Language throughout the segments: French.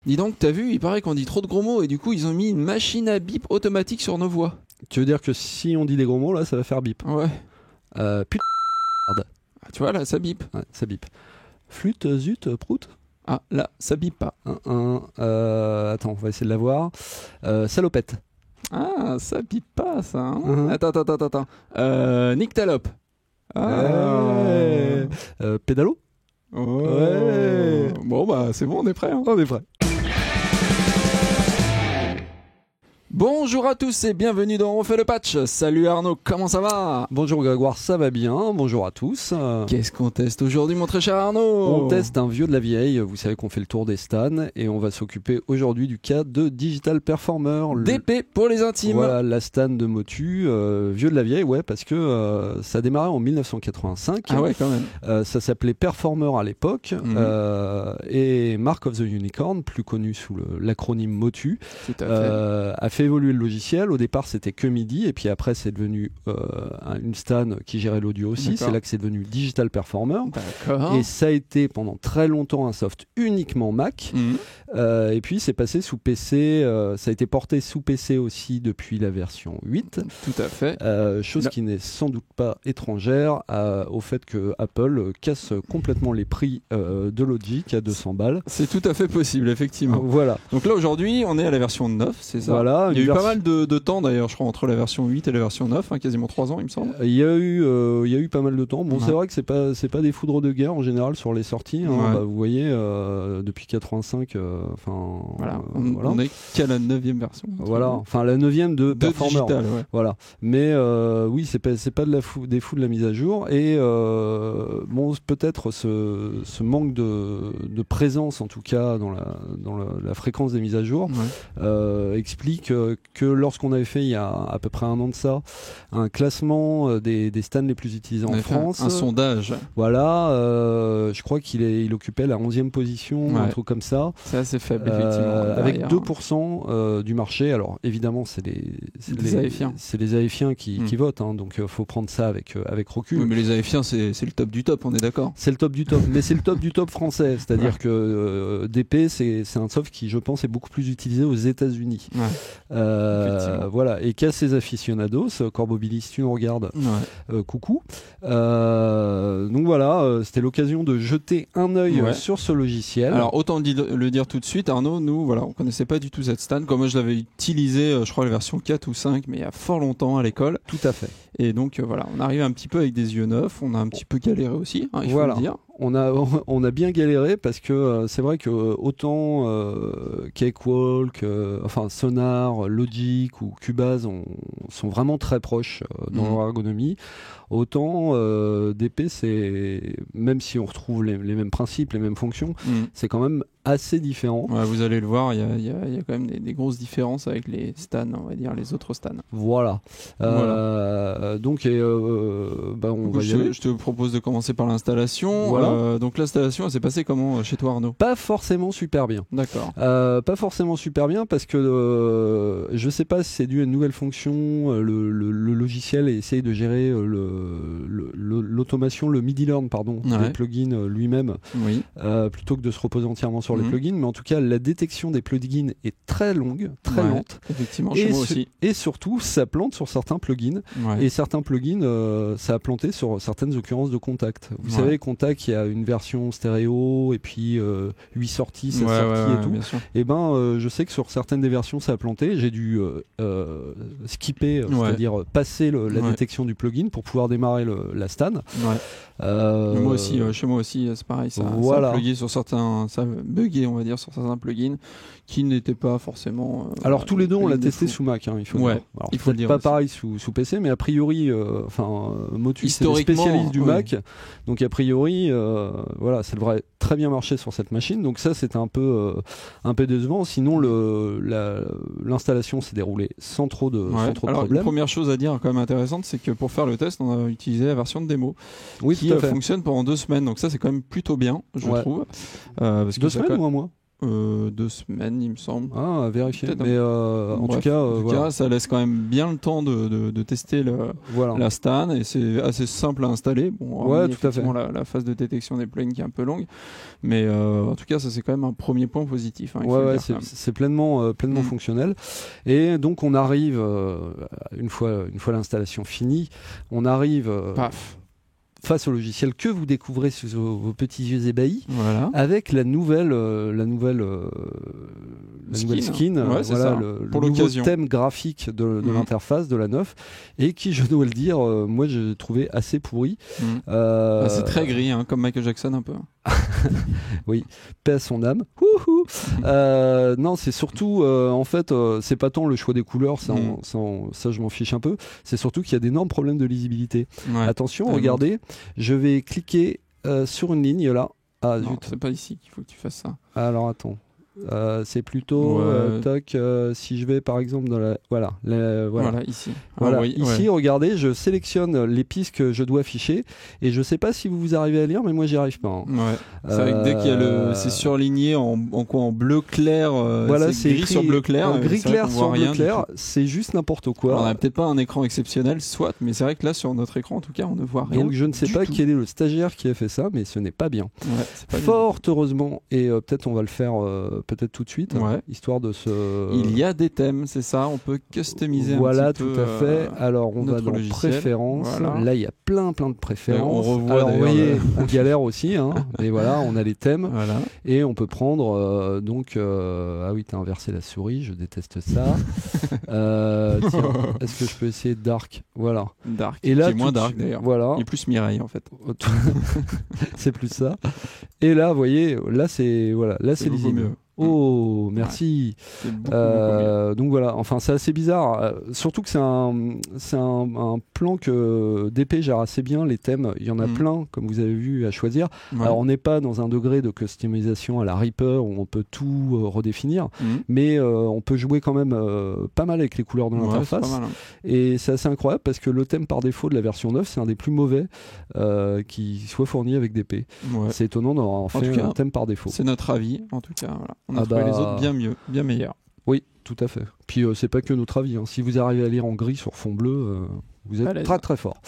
Dis donc, t'as vu, il paraît qu'on dit trop de gros mots et du coup ils ont mis une machine à bip automatique sur nos voix. Tu veux dire que si on dit des gros mots, là, ça va faire bip. Ouais. Putain. Ah, tu vois là, ça bip. Ouais, ça bip. Flûte, zut, prout. Ah, là, ça bip pas. Attends, on va essayer de la voir. Salopette. Ah, ça bip pas ça. Hein. Attends. Nyctalope. Pédalo. Ouais. Bon bah c'est bon, on est prêt. Hein. On est prêt. Bonjour à tous et bienvenue dans On fait le patch. Salut Arnaud, comment ça va? Bonjour Grégoire, ça va bien. Bonjour à tous. Qu'est-ce qu'on teste aujourd'hui mon très cher Arnaud? On teste un vieux de la vieille. Vous savez qu'on fait le tour des stands et on va s'occuper aujourd'hui du cas de Digital Performer. DP pour les intimes. Voilà, la stand de Motu, vieux de la vieille, ouais, parce que ça a démarré en 1985. Ah ouais, quand même. Ça s'appelait Performer à l'époque et Mark of the Unicorn, plus connu sous l'acronyme Motu, a fait évoluer le logiciel. Au départ, c'était que MIDI et puis après, c'est devenu une stand qui gérait l'audio aussi. C'est là que c'est devenu Digital Performer. D'accord. Et ça a été pendant très longtemps un soft uniquement Mac. Et puis, c'est passé sous PC. Ça a été porté sous PC aussi depuis la version 8. Tout à fait. Chose qui n'est sans doute pas étrangère au fait que Apple casse complètement les prix de Logic à 200 balles. C'est tout à fait possible, effectivement. Voilà. Donc là, aujourd'hui, on est à la version 9, c'est ça? Voilà. Il y a eu pas mal de temps d'ailleurs, je crois, entre la version 8 et la version 9, hein, quasiment 3 ans, il me semble. Il y a eu pas mal de temps. Bon, c'est vrai que c'est pas des foudres de guerre en général sur les sorties. Hein. Bah, vous voyez, depuis 85, voilà. On est qu'à la 9e version. Voilà, enfin la 9e de Performer. Digital, ouais. Voilà. Mais oui, c'est pas des fous de la mise à jour. Et bon, peut-être ce manque de présence, en tout cas, dans la fréquence des mises à jour, explique que lorsqu'on avait fait il y a à peu près un an de ça un classement des stands les plus utilisés en France, un sondage, voilà, je crois qu'il occupait la 11e position, un truc comme ça. C'est assez faible, effectivement, avec 2% du marché. Alors évidemment, c'est les AFiens qui votent, hein, donc faut prendre ça avec recul. Oui, mais les AFiens, c'est le top du top, on est d'accord? C'est le top du top, mais c'est le top du top français, c'est-à-dire que DP, c'est un soft qui, je pense, est beaucoup plus utilisé aux États-Unis. Voilà, et qu'à ses aficionados, Corbo Billy, si tu nous regardes, coucou. Donc voilà, c'était l'occasion de jeter un œil sur ce logiciel. Alors autant le dire tout de suite, Arnaud, nous, voilà, on connaissait pas du tout cette stand. Comme moi, je l'avais utilisé, je crois, la version 4 ou 5, mais il y a fort longtemps à l'école. Tout à fait. Et donc voilà, on arrive un petit peu avec des yeux neufs, on a un petit peu galéré aussi, hein, il faut le dire. On a bien galéré parce que c'est vrai que autant Cakewalk, Sonar, Logic ou Cubase sont vraiment très proches dans leur ergonomie. Autant DP, c'est, même si on retrouve les mêmes principes, les mêmes fonctions, c'est quand même assez différent. Ouais, vous allez le voir, il y a quand même des grosses différences avec les stands, on va dire, les autres stands. Voilà. Donc, je te propose de commencer par l'installation. Voilà. Donc l'installation, elle s'est passée comment chez toi, Arnaud? Pas forcément super bien. D'accord. Pas forcément super bien parce que je sais pas si c'est dû à une nouvelle fonction. Le logiciel essaye de gérer l'automation, le MIDI learn, des plugins lui-même, plutôt que de se reposer entièrement sur les plugins. Mais en tout cas, la détection des plugins est très longue, très lente. Effectivement, chez moi aussi. Et surtout, ça plante sur certains plugins. Et certains plugins, ça a planté sur certaines occurrences de Contact. Vous savez, Contact, il y a une version stéréo et puis 8 sorties, 7 sorties et tout. Et je sais que sur certaines des versions, ça a planté. J'ai dû skipper, c'est-à-dire passer la détection du plugin pour pouvoir démarrer la stand. Moi aussi, chez moi aussi, c'est pareil. Ça a bugué sur certains, on va dire, sur certains plugins qui n'étaient pas forcément. Alors tous les deux, on l'a testé sous Mac, hein, il faut dire. Alors, il faut le dire. Pas aussi. Pareil sous PC, mais a priori, Motu, c'est le spécialiste du Mac, donc a priori, ça devrait très bien marcher sur cette machine. Donc ça, c'était un peu décevant. Sinon, l'installation s'est déroulée sans trop de problèmes. La première chose à dire quand même intéressante, c'est que pour faire le test, on a utilisé la version de démo qui fonctionne pendant 2 semaines. Donc ça, c'est quand même plutôt bien, je trouve. 2 semaines ou un mois? 2 semaines, il me semble. Ah, à vérifier. Mais en tout cas, ça laisse quand même bien le temps de tester la Stan, et c'est assez simple à installer. Bon, tout à fait. La phase de détection des plugins qui est un peu longue, mais en tout cas, ça c'est quand même un premier point positif. C'est pleinement fonctionnel. Et donc on arrive une fois l'installation finie, on arrive. Face au logiciel que vous découvrez sous vos petits yeux ébahis, avec la nouvelle skin, le nouveau thème graphique de l'interface de la 9, et qui, je dois le dire, moi j'ai trouvé assez pourri. C'est très gris, comme Michael Jackson un peu. Oui, paix à son âme. Non, c'est surtout, en fait, c'est pas tant le choix des couleurs, ça je m'en fiche un peu. C'est surtout qu'il y a d'énormes problèmes de lisibilité. Attention, regardez, je vais cliquer sur une ligne là. Ah, non, c'est pas ici qu'il faut que tu fasses ça. Alors attends. C'est plutôt si je vais par exemple dans voilà ici. Ici, regardez, je sélectionne les pistes que je dois afficher, et je sais pas si vous arrivez à lire, mais moi j'y arrive pas. C'est vrai que dès qu'il y a c'est surligné en bleu clair, c'est gris sur bleu clair, gris clair sur bleu clair, c'est juste n'importe quoi. Alors, on n'a peut-être pas un écran exceptionnel, soit, mais c'est vrai que là sur notre écran en tout cas on ne voit rien. Donc je ne sais pas quel est le stagiaire qui a fait ça, mais ce n'est pas bien. Fort heureusement, et peut-être on va le faire peut-être tout de suite, histoire de se... Il y a des thèmes, c'est ça, on peut customiser un petit peu. Voilà, tout à fait. Alors on va dans préférences, là il y a plein de préférences. On revoit, alors vous voyez, on galère aussi, et voilà, on a les thèmes, et on peut prendre ah oui, t'as inversé la souris, je déteste ça. Tiens, est-ce que je peux essayer Dark? Voilà. Dark, et là, qui est moins dark d'ailleurs. Voilà. Il est plus Mireille en fait. C'est plus ça. Et là, vous voyez, là c'est lisible. Mieux. Oh, merci. Donc voilà, enfin c'est assez bizarre. Surtout que c'est un plan que DP gère assez bien. Les thèmes, il y en a plein, comme vous avez vu, à choisir. Alors on n'est pas dans un degré de customisation à la Reaper où on peut tout redéfinir, mais on peut jouer quand même pas mal avec les couleurs de l'interface. Et c'est assez incroyable parce que le thème par défaut de la version 9, c'est un des plus mauvais qui soit fourni avec DP. C'est étonnant d'avoir fait un thème par défaut. C'est notre avis, en tout cas. Voilà. On a trouvé les autres bien meilleurs. Oui, tout à fait. Puis c'est pas que notre avis. Si vous arrivez à lire en gris sur fond bleu, vous êtes très très fort.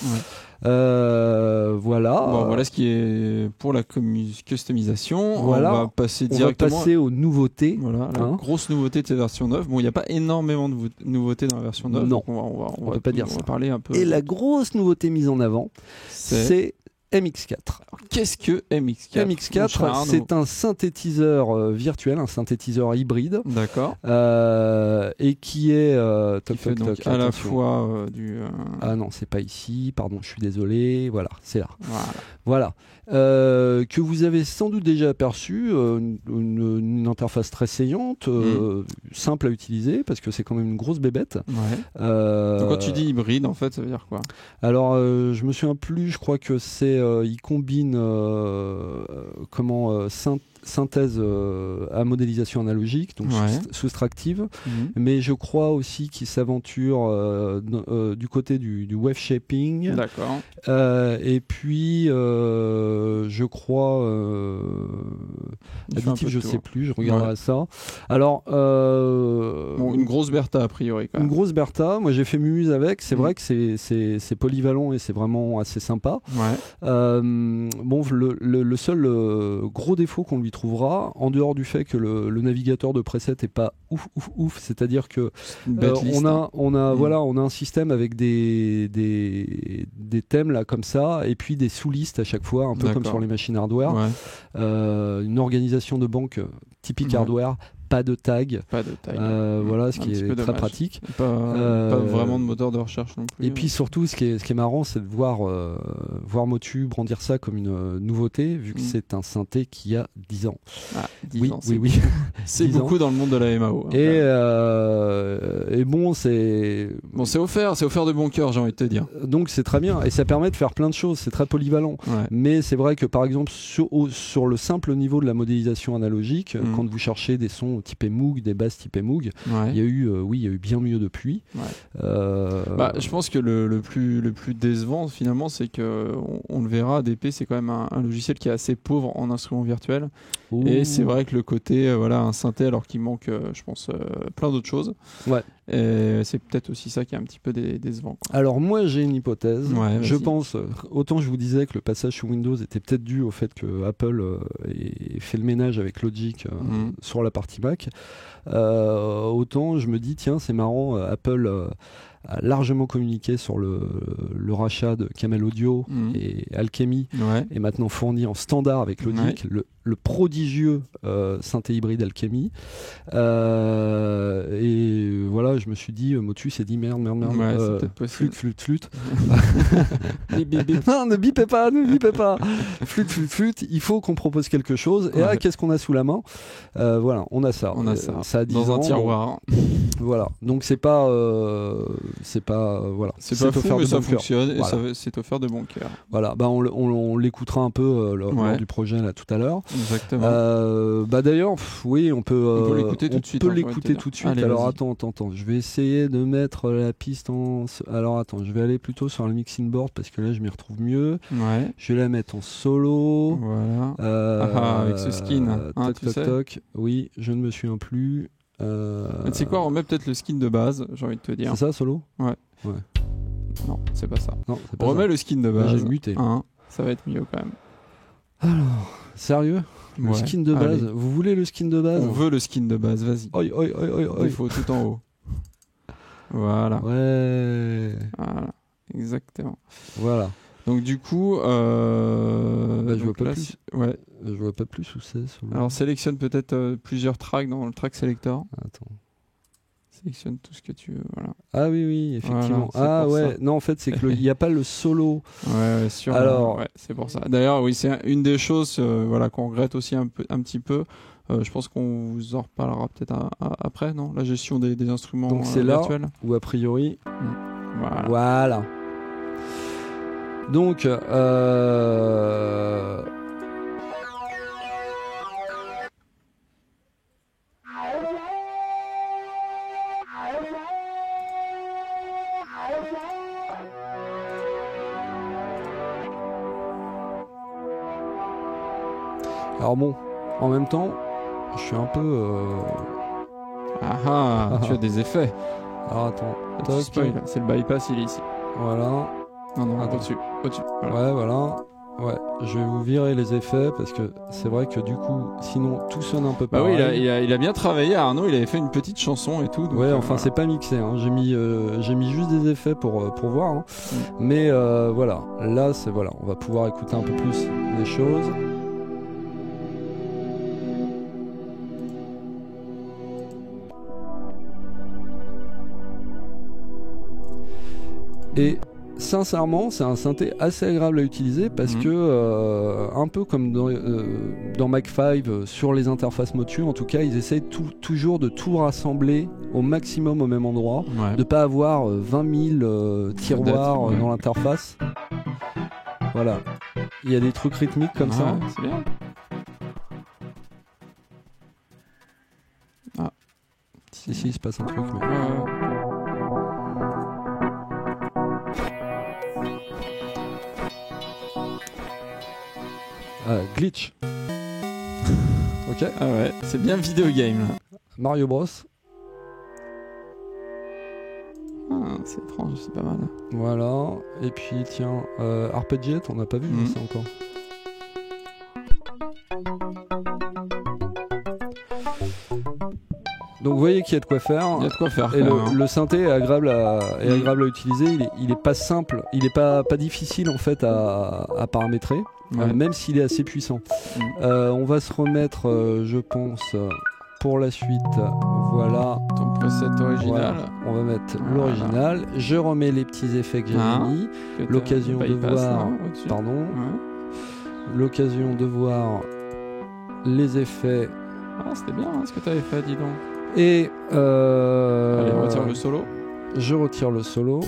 Voilà. Bon, voilà ce qui est pour la customisation. Voilà. On va passer directement. On va passer aux nouveautés. Voilà, la grosse nouveauté de cette version 9. Bon, il n'y a pas énormément de nouveautés dans la version 9. Non, on peut pas dire ça. On va parler un peu. Et la grosse nouveauté mise en avant, c'est MX4. Alors, qu'est-ce que MX4? MX4, c'est un synthétiseur virtuel, un synthétiseur hybride. D'accord. Et qui est qui fait donc à la fois du. Ah non, c'est pas ici. Pardon, je suis désolé. Voilà, c'est là. Voilà. Que vous avez sans doute déjà aperçu, une interface très saignante, simple à utiliser parce que c'est quand même une grosse bébête. Donc quand tu dis hybride, en fait, ça veut dire quoi? Alors, je me souviens plus. Je crois que c'est il combine synthèse à modélisation analogique, donc soustractive, mais je crois aussi qu'il s'aventure du côté du wave shaping. D'accord. Et puis je crois additif, je sais plus, je regarderai ça. Alors une grosse Bertha a priori quand même. Une grosse Bertha, moi j'ai fait mumuse avec, c'est vrai que c'est polyvalent et c'est vraiment assez sympa. Bon, le seul gros défaut qu'on lui trouvera, en dehors du fait que le navigateur de preset est pas ouf, c'est-à-dire que on a un système avec des thèmes là comme ça, et puis des sous-listes à chaque fois, un peu comme sur les machines hardware. Une organisation de banque typique hardware. Pas de tag. Voilà, ce qui est très pratique. Pas vraiment de moteur de recherche non plus. Et puis surtout, ce qui est marrant, c'est de voir Motu brandir ça comme une nouveauté, vu que c'est un synthé qui a 10 ans. 10 ans, oui. C'est beaucoup dans le monde de la MAO. Et bon, c'est offert de bon cœur, j'ai envie de te dire. Donc c'est très bien, et ça permet de faire plein de choses, c'est très polyvalent. Mais c'est vrai que par exemple, sur le simple niveau de la modélisation analogique, quand vous cherchez des sons typées Moog, des basses typées Moog. Il y a eu bien mieux depuis. Je pense que le plus décevant finalement, c'est que on le verra, DP c'est quand même un logiciel qui est assez pauvre en instruments virtuels. Ouh. Et c'est vrai que le côté un synthé alors qu'il manque je pense plein d'autres choses. Et c'est peut-être aussi ça qui est un petit peu décevant. Alors moi j'ai une hypothèse. Je pense, autant je vous disais que le passage sous Windows était peut-être dû au fait que Apple ait fait le ménage avec Logic sur la partie Mac. Autant je me dis tiens c'est marrant, Apple a largement communiqué sur le rachat de Camel Audio et Alchemy et maintenant fourni en standard avec Logic le prodigieux synthé hybride Alchemy et voilà je me suis dit Motus s'est dit merde flûte non ne bipez pas flûte il faut qu'on propose quelque chose et qu'est-ce qu'on a sous la main voilà on a ça ça a 10 dans ans, un tiroir voilà donc c'est pas voilà c'est pas fou mais ça fonctionne et c'est offert de bon cœur voilà on l'écoutera un peu lors du projet là tout à l'heure. Exactement. D'ailleurs, oui, on peut l'écouter tout de suite. Allez, alors attends, je vais essayer de mettre la piste en. Alors attends, je vais aller plutôt sur le mixing board parce que là, je m'y retrouve mieux. Je vais la mettre en solo. Voilà. Avec ce skin. Toc. Oui, je ne me souviens plus. Tu sais quoi, on met peut-être le skin de base. J'ai envie de te dire. C'est ça, solo. Ouais. Non, c'est pas ça. Non, on remet le skin de base. J'ai muté. Ça va être mieux quand même. Alors, sérieux? Le skin de base. Allez. Vous voulez le skin de base? On veut le skin de base, vas-y. Il faut tout en haut. Voilà. Ouais. Voilà, exactement. Voilà. Donc du coup, je vois pas plus. Ouais. Je vois pas plus où c'est. Alors sélectionne peut-être plusieurs tracks dans le track selector. Attends. Sélectionne tout ce que tu veux. Voilà. Ah oui, effectivement. Voilà, non, en fait, c'est qu'il n'y a pas le solo. Sûr. Alors, c'est pour ça. D'ailleurs, oui, c'est une des choses qu'on regrette aussi un petit peu. Je pense qu'on vous en reparlera peut-être après, non? La gestion des instruments donc c'est virtuels. Là où a priori. Voilà. Donc. Alors bon, en même temps, je suis un peu... tu as des effets. Alors attends. C'est le bypass, il est ici. Voilà. Non, au-dessus. Voilà. Ouais, voilà. Ouais, je vais vous virer les effets parce que c'est vrai que du coup, sinon tout sonne un peu pareil. Oui, il a bien travaillé, Arnaud. Il avait fait une petite chanson et tout. Donc c'est pas mixé. Hein. J'ai mis juste des effets pour voir. Hein. Mais voilà, là on va pouvoir écouter un peu plus les choses. Et sincèrement, c'est un synthé assez agréable à utiliser parce que, un peu comme dans Mac 5 sur les interfaces Motu, en tout cas, ils essayent toujours de tout rassembler au maximum au même endroit, de pas avoir 20 000 tiroirs dans l'interface. Voilà. Il y a des trucs rythmiques comme ça. C'est bien. Si, il se passe un truc. Mais... glitch. Ok. Ah ouais, c'est bien vidéo game là. Mario Bros. C'est étrange, c'est pas mal. Voilà. Et puis tiens, Arpeggiate, on n'a pas vu ça encore. Donc vous voyez qu'il y a de quoi faire. Il y a de quoi faire. Et le synthé est agréable à utiliser. Il est pas simple, il est pas difficile en fait à paramétrer, même s'il est assez puissant. On va se remettre, je pense, pour la suite. Voilà. Ton preset original. Voilà. On va mettre l'original. Je remets les petits effets que j'ai mis. L'occasion de voir. Pardon. L'occasion de voir les effets. C'était bien ce que tu avais fait, dis donc. Et allez, retire le solo. Je retire le solo.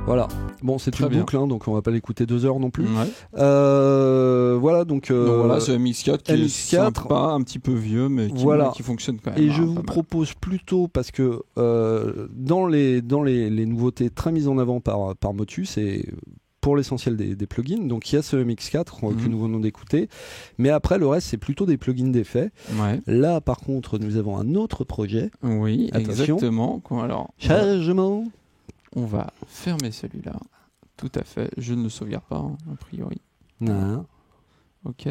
Voilà. Bon, c'est une boucle, hein, donc on va pas l'écouter 2 heures non plus. Ouais. Voilà, donc voilà, ce MX4 qui est sympa, un petit peu vieux, mais qui fonctionne quand même. Et je vous propose plutôt, parce que dans les nouveautés très mises en avant par Motus, et pour l'essentiel des plugins, donc il y a ce MX4 que nous venons d'écouter, mais après le reste c'est plutôt des plugins d'effets. Ouais. Là par contre nous avons un autre projet. Oui, attention. Exactement. Alors, chargement. On va fermer celui-là. Tout à fait. Je ne le sauvegarde pas, hein, a priori. Non. Ok.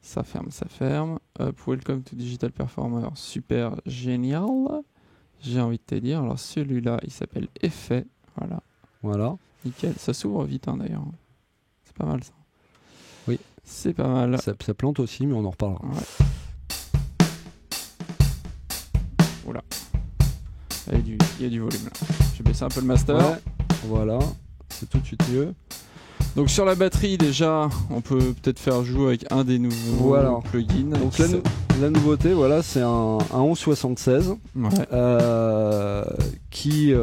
Ça ferme. Welcome to Digital Performer. Super génial. J'ai envie de te dire. Alors celui-là, il s'appelle Effet. Voilà. Nickel. Ça s'ouvre vite, hein, d'ailleurs. C'est pas mal, ça. Oui. C'est pas mal. Ça plante aussi, mais on en reparlera. Ouais. Oula. Il y a du volume, là. Je vais baisser un peu le master. Ouais. Voilà. C'est tout de suite mieux. Donc sur la batterie déjà, on peut peut-être faire jouer avec un des nouveaux plugins. Donc la nouveauté, voilà, c'est un 1176 qui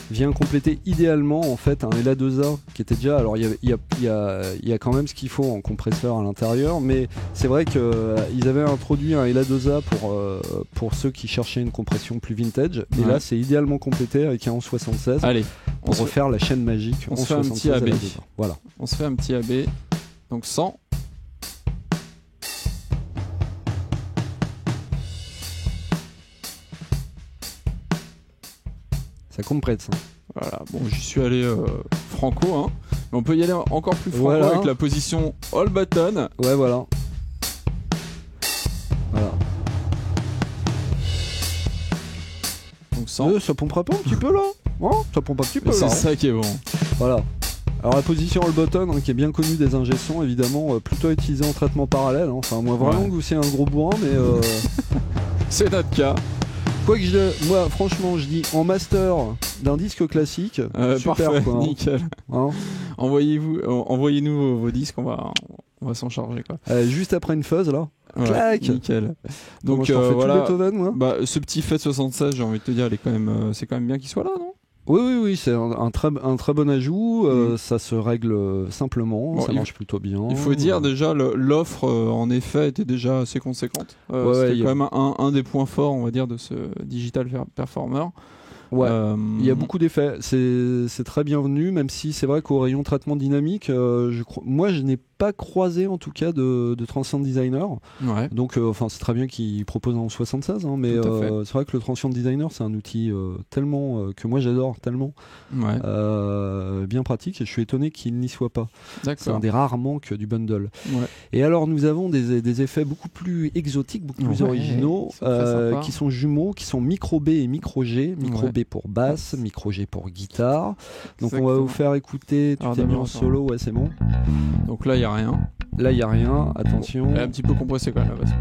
vient compléter idéalement en fait un LA2A qui était déjà. Alors il y a quand même ce qu'il faut en compresseur à l'intérieur, mais c'est vrai qu'ils avaient introduit un LA2A pour ceux qui cherchaient une compression plus vintage. Et là c'est idéalement complété avec un 1176. Allez, pour refaire la chaîne magique. On se fait un petit AB. Voilà. On se fait un petit AB. Donc 100. Ça compresse. Voilà, bon, j'y suis allé franco, hein. Mais on peut y aller encore plus franco avec la position all button. Ouais, voilà. Donc 100. Ça pompera pas un petit peu là, hein? Ça pompe un petit peu. C'est ça qui est bon. Voilà. Alors la position all button, hein, qui est bien connue des ingé-sons, évidemment, plutôt utilisée en traitement parallèle. Hein. Enfin, moi vraiment que vous c'est un gros bourrin, mais c'est notre cas. Moi, franchement, je dis en master d'un disque classique, super parfait, quoi. Nickel. Hein. Envoyez-nous vos disques, on va s'en charger quoi. Juste après une fuzz là. Clac. Nickel. Donc voilà. Beethoven, moi. Ce petit FET 76, j'ai envie de te dire, c'est quand même bien qu'il soit là, non? Oui, c'est un très bon ajout. Ça se règle simplement, ça marche plutôt bien. Il faut dire déjà l'offre en effet était déjà assez conséquente. C'était quand même un des points forts, on va dire, de ce Digital Performer. Ouais, il y a beaucoup d'effets, c'est très bienvenu, même si c'est vrai qu'au rayon traitement dynamique, moi je n'ai pas croisé en tout cas de Transient Designer. Ouais. Donc c'est très bien qu'il propose en 76, hein, mais c'est vrai que le Transient Designer c'est un outil tellement que moi j'adore tellement, bien pratique, et je suis étonné qu'il n'y soit pas. C'est un des rares manques du bundle. Ouais. Et alors nous avons des effets beaucoup plus exotiques, beaucoup plus originaux, qui sont jumeaux, qui sont micro B et micro G. Micro B pour basse, micro G pour guitare. Donc on va vous faire écouter. Tu t'es mis en solo, ouais c'est bon. Donc là il y a rien. Là il y a rien, attention. Elle est un petit peu compressé quand même la basse.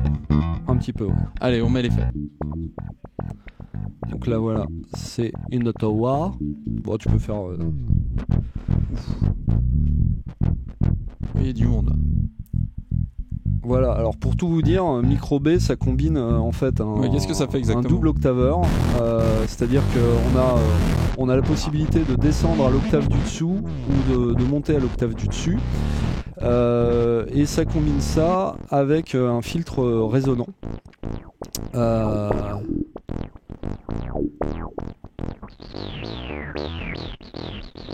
Un petit peu. Ouais. Allez, on met l'effet. Donc là voilà, c'est une Ottawa. Bon, tu peux faire. Il y a du monde. Voilà, alors pour tout vous dire, micro B ça combine en fait qu'est-ce que ça fait exactement ? Un double octaveur, c'est-à-dire qu'on a la possibilité de descendre à l'octave du dessous ou de monter à l'octave du dessus, et ça combine ça avec un filtre résonant.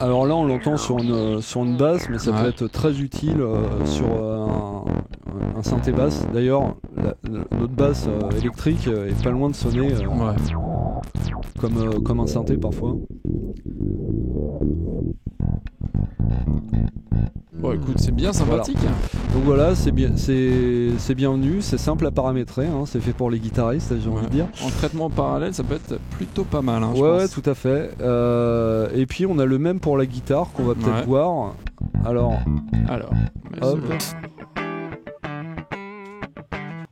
Alors là on l'entend sur une basse, mais ça peut être très utile sur un synthé basse. D'ailleurs notre basse électrique est pas loin de sonner comme un synthé parfois. Bon écoute, c'est bien sympathique. Voilà. Donc voilà, c'est bienvenu, c'est simple à paramétrer, hein, c'est fait pour les guitaristes, j'ai envie de dire. En traitement parallèle, ça peut être plutôt pas mal, hein, je pense. Ouais, tout à fait. Et puis on a le même pour la guitare qu'on va peut-être voir. Alors, hop.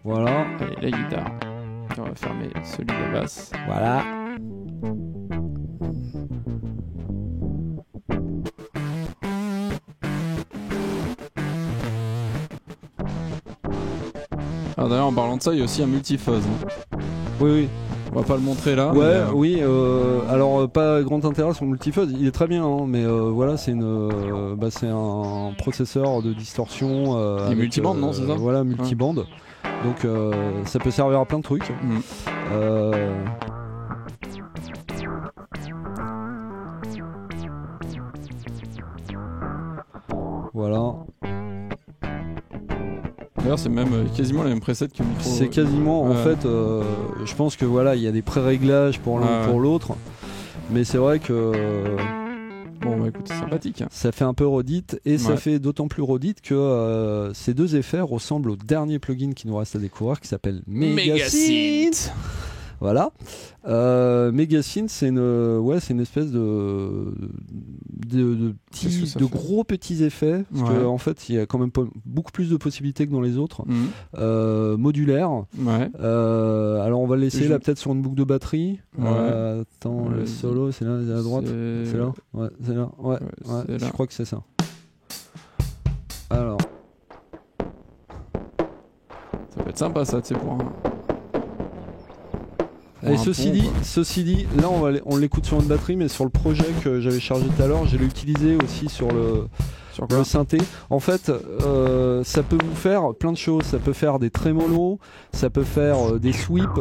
Voilà. Allez, la guitare. On va fermer celui de la basse. Voilà. Alors d'ailleurs, en parlant de ça, il y a aussi un multifuzz. Hein. Oui. On va pas le montrer là. Ouais, oui. Alors pas grand intérêt sur Multifuzz, il est très bien, hein, mais voilà, c'est un processeur de distorsion. Et multibande, non, c'est ça. Voilà, multibande. Ouais. Donc ça peut servir à plein de trucs. Voilà. D'ailleurs, c'est même quasiment la même preset que micro. C'est quasiment, en fait, je pense que voilà, il y a des pré-réglages pour l'un ou pour l'autre, mais c'est vrai que. Bon, bah écoute, c'est sympathique. Hein. Ça fait un peu redite, et ça fait d'autant plus redite que ces deux effets ressemblent au dernier plugin qui nous reste à découvrir, qui s'appelle Megasynth. Voilà. Megasynth, c'est une espèce de gros petits effets, parce qu'en fait, il y a quand même beaucoup plus de possibilités que dans les autres. Modulaires. Ouais. Alors, on va le laisser là, peut-être sur une boucle de batterie. Attends, le solo, c'est là, à droite. C'est là. Ouais, c'est là. Ouais, je crois que c'est ça. Alors. Ça peut être sympa, ça, tu sais, pour un. Et ceci dit, là on l'écoute sur une batterie, mais sur le projet que j'avais chargé tout à l'heure, je l'ai utilisé aussi sur le synthé. En fait, ça peut vous faire plein de choses. Ça peut faire des trémolos, ça peut faire des sweeps,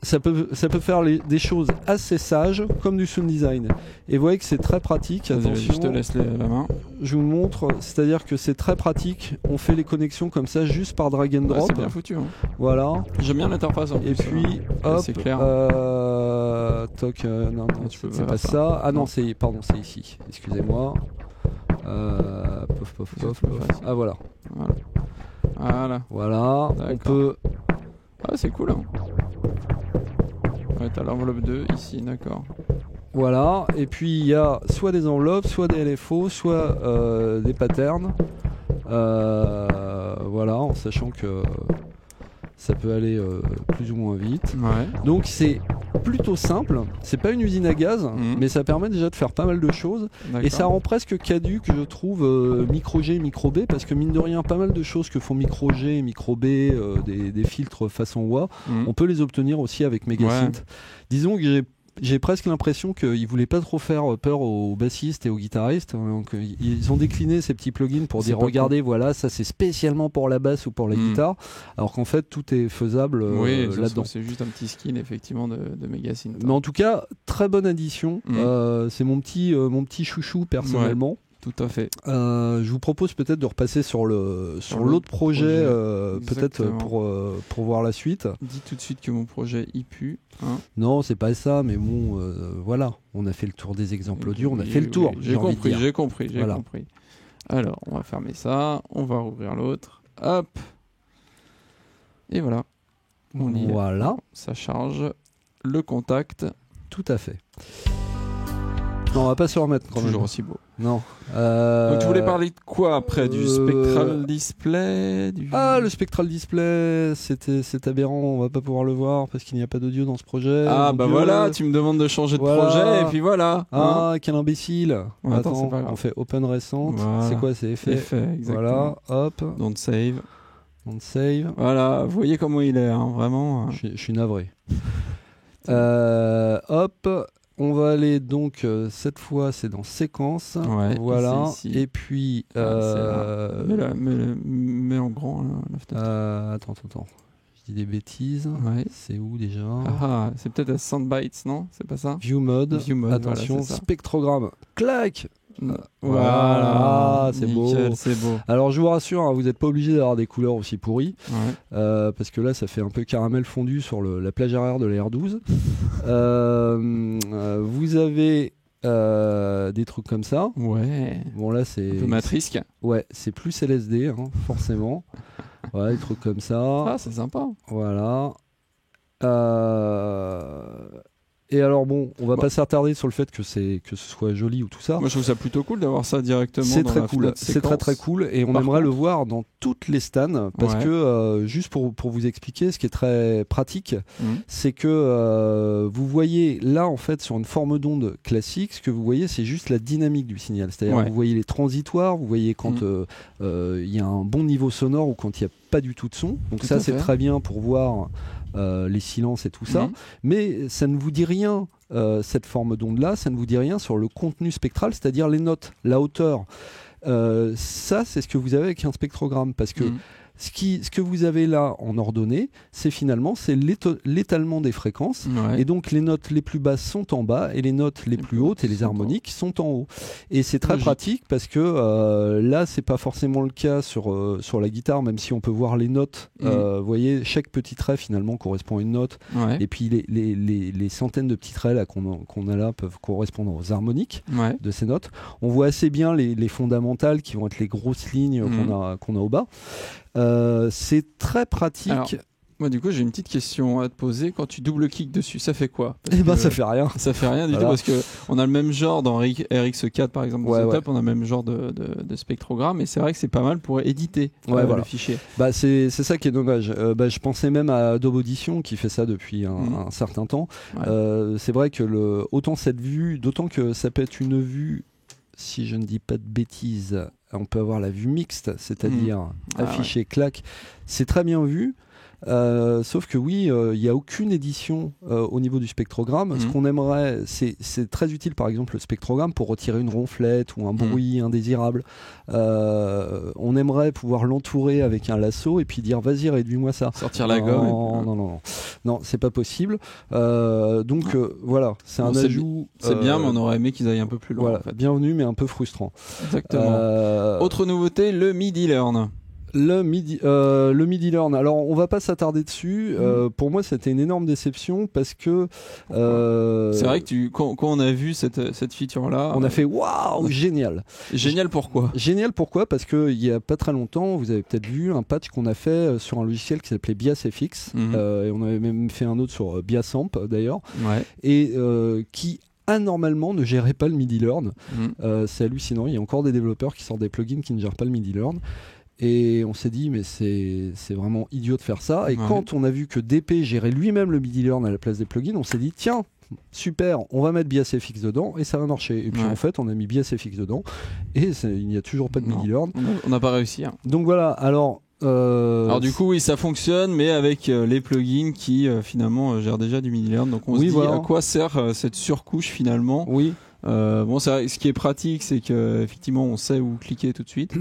ça peut faire des choses assez sages, comme du sound design. Et vous voyez que c'est très pratique. Attention, je te laisse la main. Je vous montre, c'est-à-dire que c'est très pratique. On fait les connexions comme ça, juste par drag and drop. C'est bien foutu. Hein. Voilà. J'aime bien l'interface. Et puis, hop, c'est clair. Toc, non, c'est pas ça. Ah non, c'est ici. Excusez-moi. Pof. Ah voilà. Voilà. On peut. Ah, c'est cool. Hein. Ouais, t'as l'enveloppe 2 ici, d'accord. Voilà, et puis il y a soit des enveloppes, soit des LFO, soit des patterns. Voilà, en sachant que ça peut aller plus ou moins vite. Ouais. Donc c'est plutôt simple, c'est pas une usine à gaz, mais ça permet déjà de faire pas mal de choses. D'accord. Et ça rend presque caduque, je trouve, micro G et micro B, parce que mine de rien, pas mal de choses que font micro G et micro B, des filtres façon wah, on peut les obtenir aussi avec Megasynth. Ouais. Disons que j'ai presque l'impression qu'ils voulaient pas trop faire peur aux bassistes et aux guitaristes. Donc, ils ont décliné ces petits plugins pour dire regardez, voilà, ça c'est spécialement pour la basse ou pour la guitare, alors qu'en fait tout est faisable là-dedans. C'est juste un petit skin effectivement de Megasynth. Mais en tout cas, très bonne addition. C'est mon petit chouchou personnellement. Ouais. Tout à fait. Je vous propose peut-être de repasser sur l'autre projet peut-être pour voir la suite. Dis tout de suite que mon projet y pue. Hein. Non, c'est pas ça, mais bon, voilà, on a fait le tour des exemples audio, on a fait le tour. J'ai compris. Alors, on va fermer ça, on va rouvrir l'autre. Hop. Et voilà. On y est. Ça charge le contact. Tout à fait. Non, on va pas se remettre quand même. Toujours aussi beau. Non. Donc tu voulais parler de quoi après? Du Spectral Display Ah, le Spectral Display, c'est aberrant, on va pas pouvoir le voir parce qu'il n'y a pas d'audio dans ce projet. Ah bah voilà, tu me demandes de changer de projet et puis voilà. Ah, quel imbécile. Attends, on fait Open Recent. Voilà. C'est quoi, c'est effet exactement. Voilà, hop. Don't save. Voilà, vous voyez comment il est, hein, vraiment. Je suis navré. Hop. On va aller donc, cette fois c'est dans séquence, voilà, et puis... mets en grand là, attends, je dis des bêtises, c'est où déjà? C'est peut-être à Soundbites, non? C'est pas ça? View mode, attention, voilà, spectrogramme, clac. Voilà, c'est beau. Alors je vous rassure, hein, vous n'êtes pas obligé d'avoir des couleurs aussi pourries, parce que là ça fait un peu caramel fondu sur la plage arrière de la R12. Vous avez des trucs comme ça. Ouais. Bon là c'est un peu matrice. Ouais, c'est plus LSD, hein, forcément. Voilà, des trucs comme ça. Ah, c'est sympa. Voilà. Et alors bon, on va pas s'attarder sur le fait que ce soit joli ou tout ça. Moi je trouve ça plutôt cool d'avoir ça directement. C'est très cool, c'est très cool, et on aimerait le voir dans toutes les stands, parce que juste pour vous expliquer, ce qui est très pratique, c'est que vous voyez là en fait sur une forme d'onde classique, ce que vous voyez c'est juste la dynamique du signal, c'est-à-dire vous voyez les transitoires, vous voyez quand il y a un bon niveau sonore ou quand il n'y a pas du tout de son, donc ça c'est très bien pour voir les silences et tout ça, mais ça ne vous dit rien, cette forme d'onde-là, ça ne vous dit rien sur le contenu spectral, c'est-à-dire les notes, la hauteur. Ça, c'est ce que vous avez avec un spectrogramme, parce que ce que vous avez là en ordonnée, c'est l'étalement des fréquences, et donc les notes les plus basses sont en bas et les notes les plus hautes et les harmoniques sont en haut. Et c'est très pratique parce que là, c'est pas forcément le cas sur la guitare, même si on peut voir les notes. Vous voyez, chaque petit trait finalement correspond à une note, et puis les centaines de petits traits là qu'on a là peuvent correspondre aux harmoniques de ces notes. On voit assez bien les fondamentales qui vont être les grosses lignes qu'on a au bas. C'est très pratique. Alors, moi, du coup, j'ai une petite question à te poser. Quand tu double-cliques dessus, ça fait quoi? Ça fait rien. Ça fait rien du tout, parce qu'on a le même genre dans RX4, par exemple, dans Setup, on a le même genre de spectrogramme, et c'est vrai que c'est pas mal pour éditer le fichier. C'est ça qui est dommage. Je pensais même à Adobe Audition, qui fait ça depuis un certain temps. C'est vrai que autant cette vue, d'autant que ça peut être une vue, si je ne dis pas de bêtises, on peut avoir la vue mixte, c'est-à-dire affiché, clac. C'est très bien vu. Sauf que oui, il n'y a aucune édition au niveau du spectrogramme. Ce qu'on aimerait, c'est très utile par exemple le spectrogramme pour retirer une ronflette ou un bruit indésirable. On aimerait pouvoir l'entourer avec un lasso et puis dire vas-y réduis-moi ça. Sortir la gomme. Non, c'est pas possible. Donc voilà, c'est un ajout. C'est bien, mais on aurait aimé qu'ils aillent un peu plus loin. Voilà, en fait. Bienvenue, mais un peu frustrant. Exactement. Autre nouveauté, le MIDI Learn. Le MIDI Learn. Alors, on va pas s'attarder dessus. Pour moi, c'était une énorme déception parce que c'est vrai que quand on a vu cette feature-là, on a fait waouh, génial. Génial pourquoi? Génial pourquoi? Parce que il y a pas très longtemps, vous avez peut-être vu un patch qu'on a fait sur un logiciel qui s'appelait BiasFX, et on avait même fait un autre sur BiasAmp d'ailleurs, et qui anormalement ne gérait pas le MIDI Learn. C'est hallucinant. Il y a encore des développeurs qui sortent des plugins qui ne gèrent pas le MIDI Learn. Et on s'est dit, mais c'est vraiment idiot de faire ça. Et quand on a vu que DP gérait lui-même le MIDI Learn à la place des plugins, on s'est dit, tiens, super, on va mettre BiasFX dedans et ça va marcher. Et puis en fait, on a mis BiasFX dedans et il n'y a toujours pas de MIDI Learn. On n'a pas réussi. Donc voilà, alors du coup, oui, ça fonctionne, mais avec les plugins qui finalement gèrent déjà du MIDI Learn. Donc on se dit, à quoi sert cette surcouche finalement? Ce qui est pratique, c'est qu'effectivement on sait où cliquer tout de suite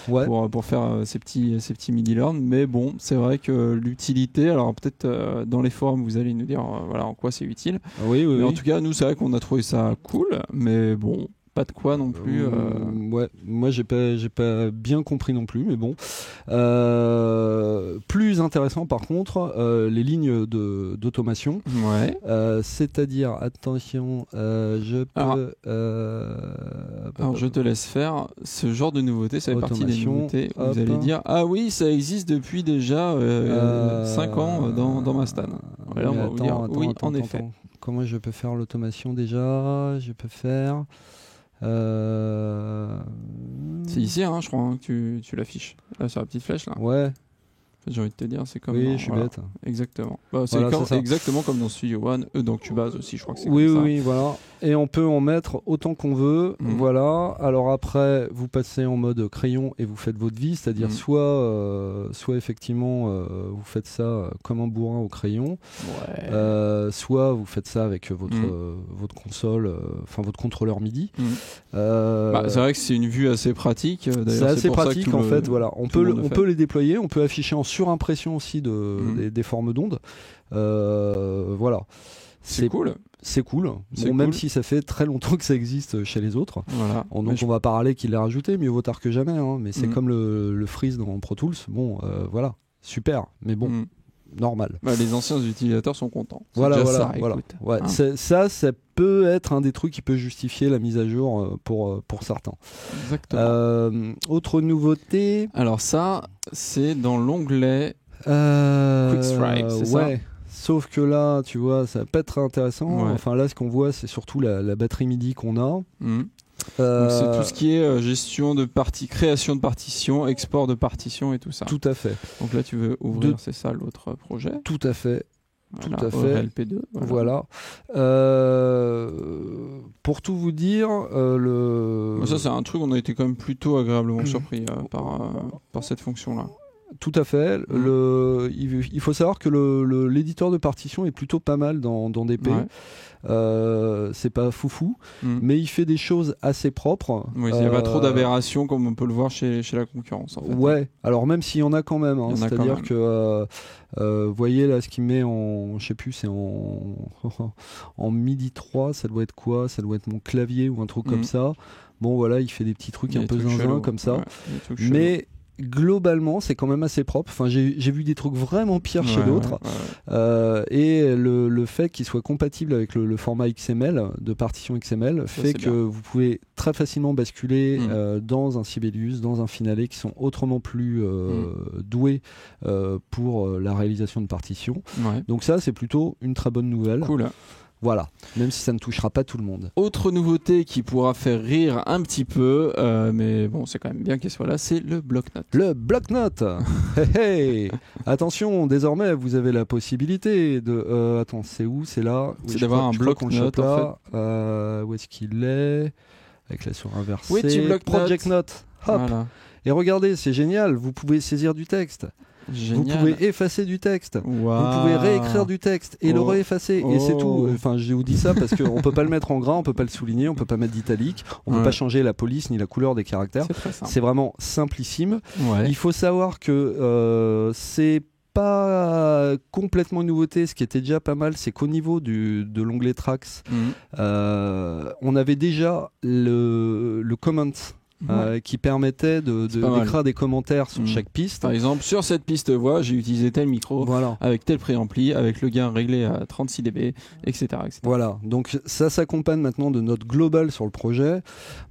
pour faire ces petits MIDI Learn. Mais bon, c'est vrai que l'utilité, alors peut-être dans les forums vous allez nous dire voilà en quoi c'est utile. En tout cas, nous c'est vrai qu'on a trouvé ça cool, mais bon, pas de quoi non plus. Moi j'ai pas bien compris non plus, mais bon. Plus intéressant par contre, les lignes d'automation. C'est-à-dire, attention, je peux. Alors je te laisse faire. Ce genre de nouveauté, ça fait partie des nouveautés. Vous allez dire ah oui, ça existe depuis déjà 5 ans dans ma stan. Là, on va vous dire oui, en effet. Comment je peux faire l'automation déjà? Je peux faire. C'est ici, hein, je crois, que tu l'affiches. Là, sur la petite flèche, là. Ouais. J'ai envie de te dire, c'est comme. Oui, je suis bête. Exactement. C'est exactement comme dans Studio One, dans Cubase aussi, je crois que c'est comme ça. Oui, voilà. Et on peut en mettre autant qu'on veut. Voilà. Alors après, vous passez en mode crayon et vous faites votre vie, c'est-à-dire soit effectivement vous faites ça comme un bourrin au crayon, soit vous faites ça avec votre console, enfin votre contrôleur MIDI. C'est vrai que c'est une vue assez pratique. C'est assez pratique en fait. Voilà. On peut les déployer, on peut afficher en surimpression aussi des formes d'ondes. Voilà. C'est cool. C'est cool. Même si ça fait très longtemps que ça existe chez les autres. Voilà. Donc on va parler qu'il l'a rajouté, mieux vaut tard que jamais. Hein. Mais c'est comme le freeze dans Pro Tools. Bon, voilà. Super. Mais bon, normal. Les anciens utilisateurs sont contents. Voilà. Ça peut être un des trucs qui peut justifier la mise à jour pour certains. Exactement. Autre nouveauté. Alors ça, c'est dans l'onglet Quickstripe, c'est ça? Sauf que là, tu vois, ça va pas être très intéressant. Enfin là, ce qu'on voit, c'est surtout la batterie MIDI qu'on a. Donc c'est tout ce qui est gestion de création de partitions, export de partitions et tout ça. Tout à fait. Donc là, tu veux ouvrir, c'est ça l'autre projet. Tout à fait. Voilà, tout à fait. LP2. Voilà. Pour tout vous dire, ça c'est un truc, on a été quand même plutôt agréablement surpris par cette fonction-là. tout à fait. Il faut savoir que l'éditeur de partition est plutôt pas mal dans DP. C'est pas foufou, mais il fait des choses assez propres. Oui, il n'y a pas trop d'aberrations comme on peut le voir chez la concurrence. En fait. Ouais, alors même s'il y en a quand même, hein, c'est-à-dire que vous voyez là ce qu'il met en, je sais plus, c'est en MIDI 3, ça doit être quoi? Ça doit être mon clavier ou un truc comme ça. Bon voilà, il fait des petits trucs un peu zinzin comme ça, mais globalement c'est quand même assez propre. Enfin, j'ai vu des trucs vraiment pires chez d'autres, et le fait qu'il soit compatible avec le format XML de partition XML fait que vous pouvez très facilement basculer dans un Sibelius, dans un Finale qui sont autrement plus doués pour la réalisation de partitions. Donc ça c'est plutôt une très bonne nouvelle. Cool. Voilà, même si ça ne touchera pas tout le monde. Autre nouveauté qui pourra faire rire un petit peu, mais bon, c'est quand même bien qu'elle soit là, c'est le bloc-notes. Le bloc-notes. Hey, Attention, désormais, vous avez la possibilité de... attends, c'est où? C'est là. C'est d'avoir un bloc-notes, en fait. Où est-ce qu'il est? Avec la souris inversée. Oui, tu bloc Project Note. Hop. Voilà. Et regardez, c'est génial, vous pouvez saisir du texte. Génial. Vous pouvez effacer du texte, vous pouvez réécrire du texte et le réeffacer et c'est tout. Enfin, je vous dis ça parce qu'on peut pas le mettre en gras, on peut pas le souligner, on peut pas mettre d'italique, on peut pas changer la police ni la couleur des caractères. C'est vraiment simplissime. Il faut savoir que c'est pas complètement une nouveauté. Ce qui était déjà pas mal, c'est qu'au niveau de l'onglet Tracks, on avait déjà le comment qui permettait d'écrire des commentaires sur chaque piste. Par exemple, sur cette piste voix, j'ai utilisé tel micro avec tel préampli, avec le gain réglé à 36 dB, etc., etc. Voilà, donc ça s'accompagne maintenant de notes globales sur le projet.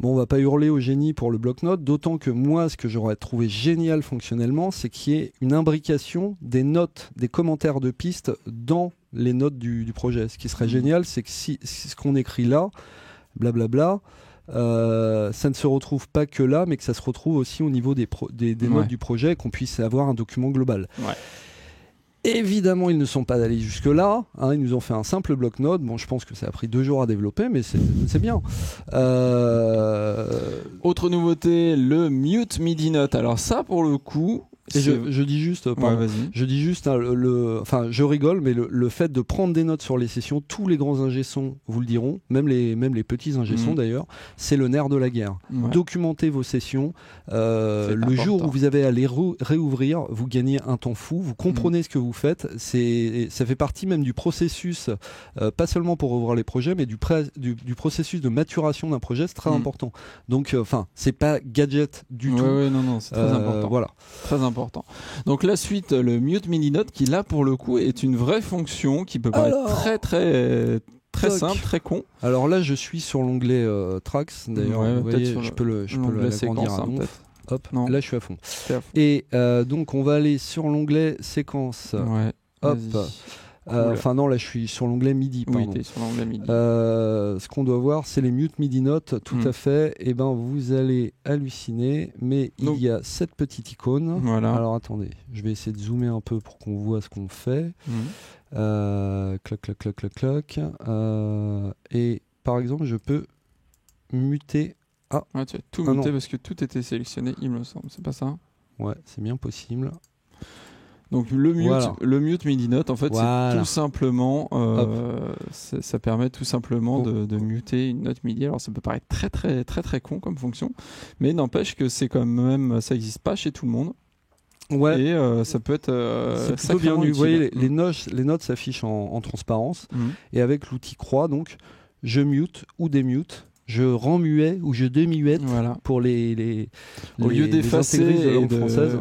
Bon, on va pas hurler au génie pour le bloc-notes, d'autant que moi, ce que j'aurais trouvé génial fonctionnellement, c'est qu'il y ait une imbrication des notes, des commentaires de pistes dans les notes du projet. Ce qui serait génial, c'est que si ce qu'on écrit là, blablabla, ça ne se retrouve pas que là, mais que ça se retrouve aussi au niveau des notes du projet, qu'on puisse avoir un document global. Évidemment, ils ne sont pas allés jusque-là. Ils nous ont fait un simple bloc-notes. Bon, je pense que ça a pris 2 jours à développer, mais c'est bien. Autre nouveauté, le Mute MIDI Note. Alors ça, pour le coup... Et je dis juste, enfin, je rigole, mais le fait de prendre des notes sur les sessions, tous les grands ingé-sons vous le diront, même les petits ingé-sons d'ailleurs, c'est le nerf de la guerre. Documentez vos sessions. Le jour où vous avez à les réouvrir, vous gagnez un temps fou, vous comprenez ce que vous faites. Ça fait partie même du processus, pas seulement pour ouvrir les projets, mais du processus de maturation d'un projet, c'est très important. Donc, enfin, c'est pas gadget du tout. Non, c'est très important. Voilà. Très important. Donc la suite, le Mute MIDI Note, qui là pour le coup est une vraie fonction qui peut paraître très simple, très con. Alors là, je suis sur l'onglet Tracks. D'ailleurs, vous voyez, je peux l'agrandir à donf. Hop, là je suis à fond. Et donc on va aller sur l'onglet séquence. Hop. Enfin non, là je suis sur l'onglet MIDI. Oui, t'es sur l'onglet MIDI. Ce qu'on doit voir, c'est les Mute MIDI Notes, tout à fait. Et ben vous allez halluciner, mais il y a cette petite icône. Alors attendez, je vais essayer de zoomer un peu pour qu'on voit ce qu'on fait. Clac, clac, clac, clac, clac. Et par exemple, je peux muter. Tu as tout muté parce que tout était sélectionné, il me semble. C'est pas ça? Ouais, c'est bien possible. Donc le mute MIDI Note, en fait, c'est tout simplement, ça permet tout simplement de muter une note MIDI. Alors ça peut paraître très très très très con comme fonction, mais n'empêche que c'est quand même, ça n'existe pas chez tout le monde. Et ça peut être c'est plutôt bienvenu. Vous voyez, les notes s'affichent en transparence, et avec l'outil croix, donc je mute ou démute. Je rends muet ou je demi-muette pour les au lieu d'effacer de langue française.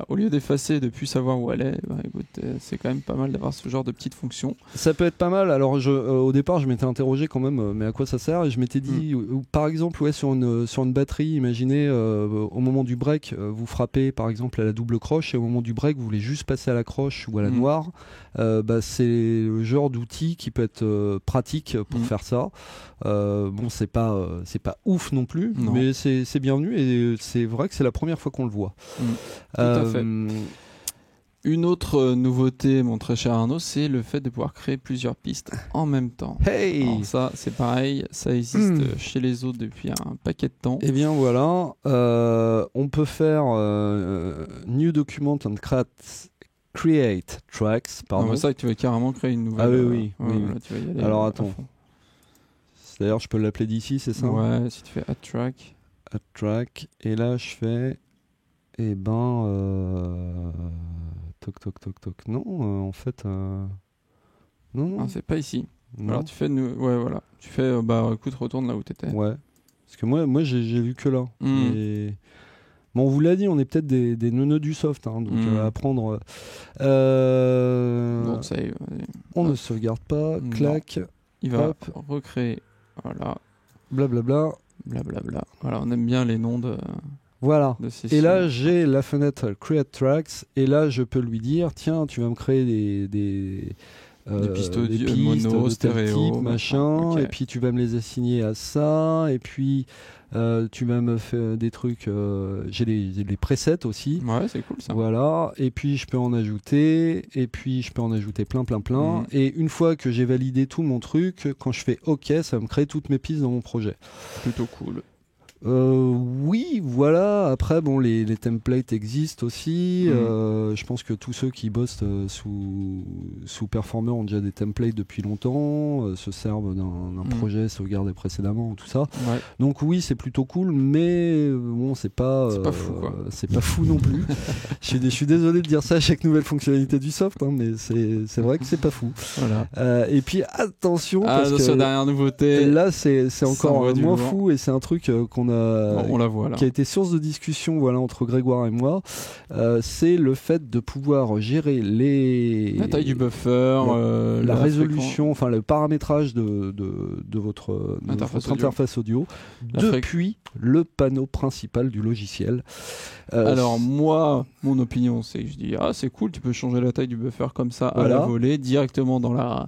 Au lieu d'effacer et de plus savoir où elle est, écoute, c'est quand même pas mal d'avoir ce genre de petites fonctions. Ça peut être pas mal. Alors au départ, je m'étais interrogé quand même, mais à quoi ça sert? Et je m'étais dit, par exemple, sur une batterie, imaginez au moment du break, vous frappez par exemple à la double croche, et au moment du break, vous voulez juste passer à la croche ou à la noire. C'est le genre d'outil qui peut être pratique pour faire ça. Bon, c'est pas ouf non plus, mais c'est bienvenu, et c'est vrai que c'est la première fois qu'on le voit. Tout à fait. Une autre nouveauté, mon très cher Arnaud, c'est le fait de pouvoir créer plusieurs pistes en même temps. Hey! Alors ça, c'est pareil, ça existe chez les autres depuis un paquet de temps. Eh bien voilà, on peut faire New Document and Create Tracks. Pardon. Non, mais ça, tu vas carrément créer une nouvelle. Ah oui. Là, tu vas y aller. Alors attends. D'ailleurs, je peux l'appeler d'ici, c'est ça? Ouais, si tu fais Add Track. Add Track. Et là, je fais. Eh ben. Toc. Non, en fait. Non. Ah, c'est pas ici. Non. Alors tu fais. Ouais, voilà. Tu fais. Écoute, retourne là où t'étais. Ouais. Parce que moi j'ai vu que là. Et... Bon, on vous l'a dit, on est peut-être des neuneux du soft, hein, donc apprendre. Don't save. On ne sauvegarde pas. Clac. Il va recréer. Voilà. Blablabla. Voilà, on aime bien les noms de. Voilà. De sessions. Et là, j'ai la fenêtre Create Tracks. Et là, je peux lui dire, tiens, tu vas me créer des pistes audio, mono, de stéréo, type, machin. Okay. Et puis tu vas me les assigner à ça. Et puis tu vas me faire des trucs. J'ai les presets aussi. Ouais, c'est cool ça. Voilà. Et puis je peux en ajouter. Et puis je peux en ajouter plein. Et une fois que j'ai validé tout mon truc, quand je fais OK, ça va me créer toutes mes pistes dans mon projet. Plutôt cool. Oui, voilà. Après, bon, les templates existent aussi. Je pense que tous ceux qui bossent sous Performer ont déjà des templates depuis longtemps, se servent d'un projet sauvegardé précédemment, tout ça. Ouais. Donc oui, c'est plutôt cool, mais bon, c'est pas fou, quoi. C'est pas fou non plus. Je suis désolé de dire ça à chaque nouvelle fonctionnalité du soft, hein, mais c'est vrai que c'est pas fou. Voilà. Et puis attention, parce que dernière nouveauté. Là, c'est encore moins fou, et c'est un truc on la voit, là. Qui a été source de discussion entre Grégoire et moi, c'est le fait de pouvoir gérer la taille du buffer, la résolution, enfin le paramétrage de votre interface audio depuis le panneau principal du logiciel. Alors moi, mon opinion, c'est que je dis c'est cool, tu peux changer la taille du buffer comme ça à la volée directement dans la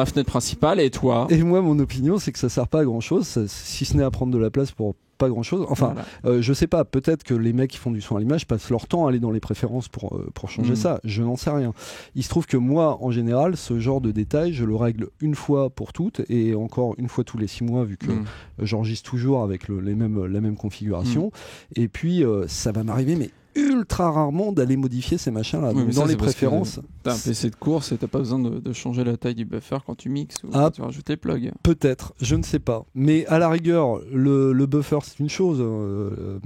fenêtre principale. Et toi? Et moi, mon opinion, c'est que ça sert pas à grand chose, si ce n'est à prendre de la place pour pas grand chose. Enfin, je sais pas, peut-être que les mecs qui font du son à l'image passent leur temps à aller dans les préférences pour changer ça. Je n'en sais rien. Il se trouve que moi, en général, ce genre de détails, je le règle une fois pour toutes, et encore une fois tous les 6 mois, vu que j'enregistre toujours avec la même configuration. Et puis, ça va m'arriver, mais ultra rarement d'aller modifier ces machins là dans les préférences. T'as un PC de course et t'as pas besoin de changer la taille du buffer quand tu mixes ou quand tu rajoutes les plugs. Peut-être, je ne sais pas. Mais à la rigueur, le buffer c'est une chose,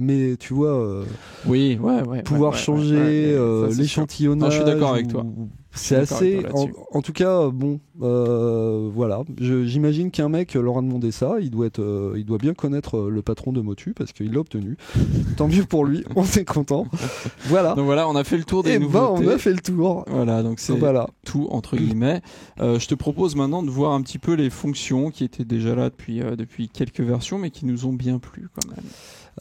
mais tu vois, pouvoir changer l'échantillonnage. Je suis d'accord avec toi. C'est assez. En tout cas, bon, voilà. J'imagine qu'un mec leur a demandé ça. Il doit bien connaître le patron de Motu parce qu'il l'a obtenu. Tant mieux pour lui. On est content. Voilà. Donc voilà, on a fait le tour des nouveautés. On a fait le tour. Voilà, donc c'est tout entre guillemets. Je te propose maintenant de voir un petit peu les fonctions qui étaient déjà là depuis quelques versions, mais qui nous ont bien plu quand même.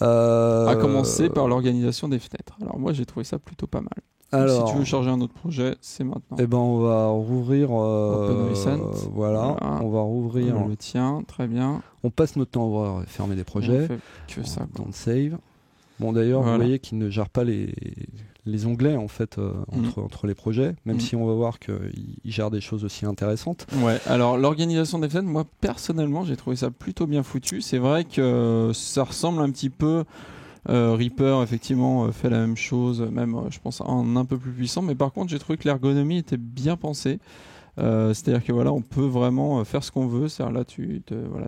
À commencer par l'organisation des fenêtres. Alors moi, j'ai trouvé ça plutôt pas mal. Alors, si tu veux charger un autre projet, c'est maintenant. Eh ben, on va rouvrir. Open Recent. Voilà. On va rouvrir. Le tien, très bien. On passe notre temps à ouvrir et fermer des projets. On fait que ça. Don't save. Bon, d'ailleurs, vous voyez qu'il ne gère pas les onglets en fait entre les projets, même si on va voir qu'il gère des choses aussi intéressantes. Ouais. Alors l'organisation des fenêtres, moi personnellement, j'ai trouvé ça plutôt bien foutu. C'est vrai que ça ressemble un petit peu. Reaper effectivement fait la même chose, même je pense en un peu plus puissant, mais par contre j'ai trouvé que l'ergonomie était bien pensée. C'est-à-dire que on peut vraiment faire ce qu'on veut. C'est-à-dire là,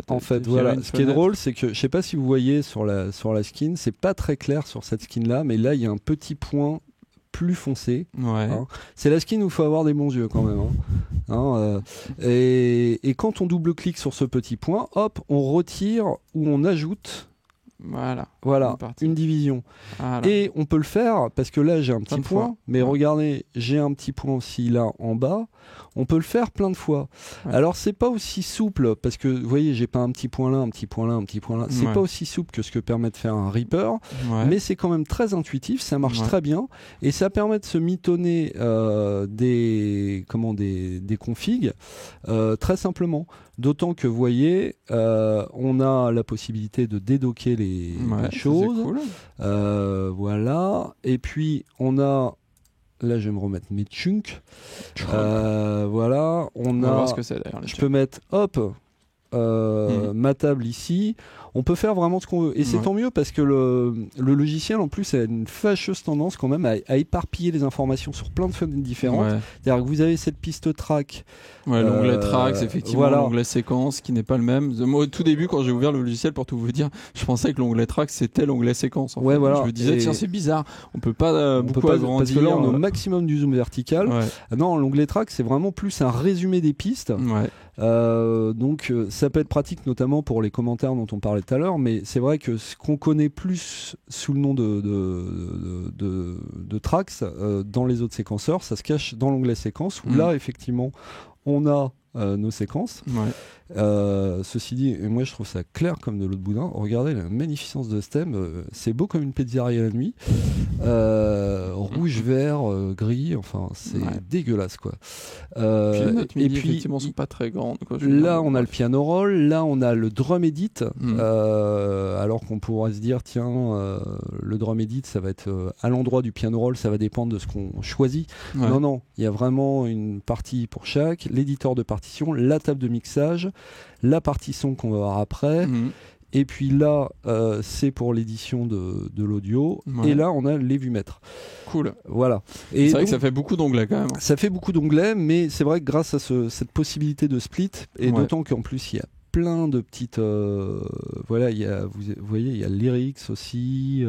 en fait, ce qui est drôle, c'est que je sais pas si vous voyez sur la skin, c'est pas très clair sur cette skin-là, mais là il y a un petit point plus foncé. Ouais. Hein. C'est la skin où il faut avoir des bons yeux quand même. Et quand on double-clique sur ce petit point, hop, on retire ou on ajoute. Voilà, une division. Et on peut le faire parce que là j'ai un petit point, mais regardez, j'ai un petit point aussi là en bas. On peut le faire plein de fois. Alors c'est pas aussi souple parce que vous voyez, j'ai pas un petit point là, un petit point là, un petit point là. C'est pas aussi souple que ce que permet de faire un Reaper, mais c'est quand même très intuitif, ça marche très bien et ça permet de se mitonner des configs très simplement. D'autant que vous voyez, on a la possibilité de dédocker les choses. Cool. Voilà. Et puis on a Là, je vais me remettre mes chunks. Voilà, on va voir ce que c'est d'ailleurs. Je peux mettre, ma table ici. On peut faire vraiment ce qu'on veut. Et c'est tant mieux parce que le logiciel, en plus, a une fâcheuse tendance quand même à éparpiller les informations sur plein de fenêtres différentes. C'est-à-dire que vous avez cette piste track. L'onglet tracks, effectivement, l'onglet séquence qui n'est pas le même. Moi, au tout début, quand j'ai ouvert le logiciel, pour tout vous dire, je pensais que l'onglet tracks, c'était l'onglet séquence. En fait. Je me disais, tiens, c'est bizarre. On peut pas beaucoup agrandir. Parce que là, on a au maximum du zoom vertical. Non, l'onglet track, c'est vraiment plus un résumé des pistes. Donc, ça peut être pratique, notamment pour les commentaires dont on parlait tout à l'heure, mais c'est vrai que ce qu'on connaît plus sous le nom de tracks dans les autres séquenceurs, ça se cache dans l'onglet séquence où là effectivement on a nos séquences. Ceci dit, moi je trouve ça clair comme de l'eau de boudin. Regardez la magnificence de ce thème, c'est beau comme une pizzeria la nuit. Rouge, vert, gris, enfin c'est dégueulasse quoi. Puis les notes MIDI effectivement sont pas très grandes quoi, là on a le piano roll, là on a le drum edit, alors qu'on pourrait se dire tiens le drum edit ça va être à l'endroit du piano roll, ça va dépendre de ce qu'on choisit. Non, il y a vraiment une partie pour chaque, l'éditeur de partition, la table de mixage, la partie son qu'on va voir après. Et puis là, c'est pour l'édition de l'audio. Et là, on a les vumètres. Cool. Voilà. Et c'est vrai que ça fait beaucoup d'onglets quand même. Ça fait beaucoup d'onglets, mais c'est vrai que grâce à cette possibilité de split, et d'autant qu'en plus, il y a plein de petites voilà, vous voyez il y a le lyrics aussi,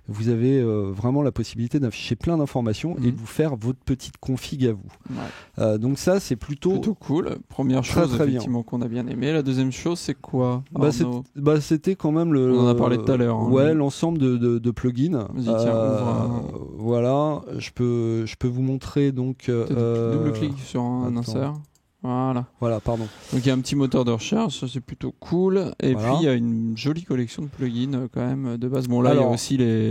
vous avez vraiment la possibilité d'afficher plein d'informations et de vous faire votre petite config à vous. Donc ça c'est plutôt cool. Première chose très effectivement qu'on a bien aimé. La deuxième chose c'est quoi? C'était quand même on en a parlé tout à l'heure l'ensemble de plugins. Voilà, je peux vous montrer donc double clic sur un insert. Voilà, pardon. Donc il y a un petit moteur de recherche, ça c'est plutôt cool. Et puis il y a une jolie collection de plugins quand même de base. Bon là il y a aussi les.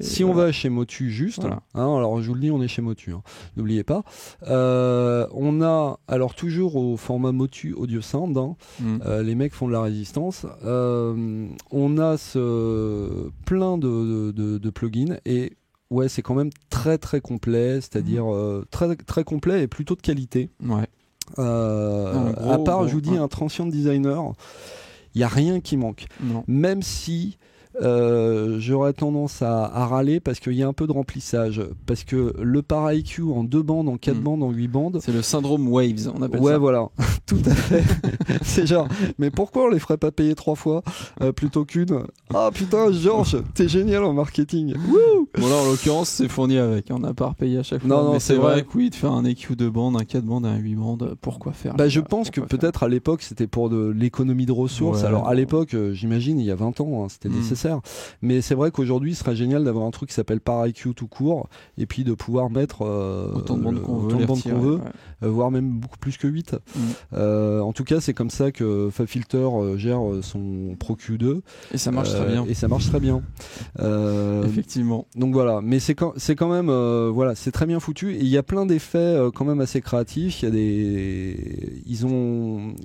Si on va chez Motu juste, alors je vous le dis, on est chez Motu, n'oubliez pas. On a alors toujours au format Motu Audio Sound, les mecs font de la résistance. On a plein de plugins et c'est quand même très très complet, c'est-à-dire très très complet et plutôt de qualité. À part, je vous dis, un transient designer, il n'y a rien qui manque. Même si j'aurais tendance à râler parce qu'il y a un peu de remplissage. Parce que le par IQ en 2 bandes, en 4 bandes, en 8 bandes. C'est le syndrome Waves, on appelle ça. Ouais, voilà, tout à fait. C'est genre, mais pourquoi on les ferait pas payer 3 fois plutôt qu'une? Ah putain, Georges, t'es génial en marketing. Wouh. Bon, là en l'occurrence, c'est fourni avec. On n'a pas repayé à chaque fois. Non, mais c'est vrai que oui, de faire un EQ 2 bandes, un 4 bandes, un 8 bandes, pourquoi faire? Je pense que peut-être à l'époque, c'était pour de l'économie de ressources. Alors à l'époque, j'imagine, il y a 20 ans, c'était nécessaire. Mais c'est vrai qu'aujourd'hui, ce serait génial d'avoir un truc qui s'appelle par IQ tout court, et puis de pouvoir mettre autant de bandes qu'on veut, voire même beaucoup plus que 8. En tout cas, c'est comme ça que FabFilter gère son Pro Q2. Et ça marche très bien. Et ça marche très bien. Effectivement. Donc voilà, mais c'est quand même, voilà, c'est très bien foutu. Et il y a plein d'effets quand même assez créatifs. Il y a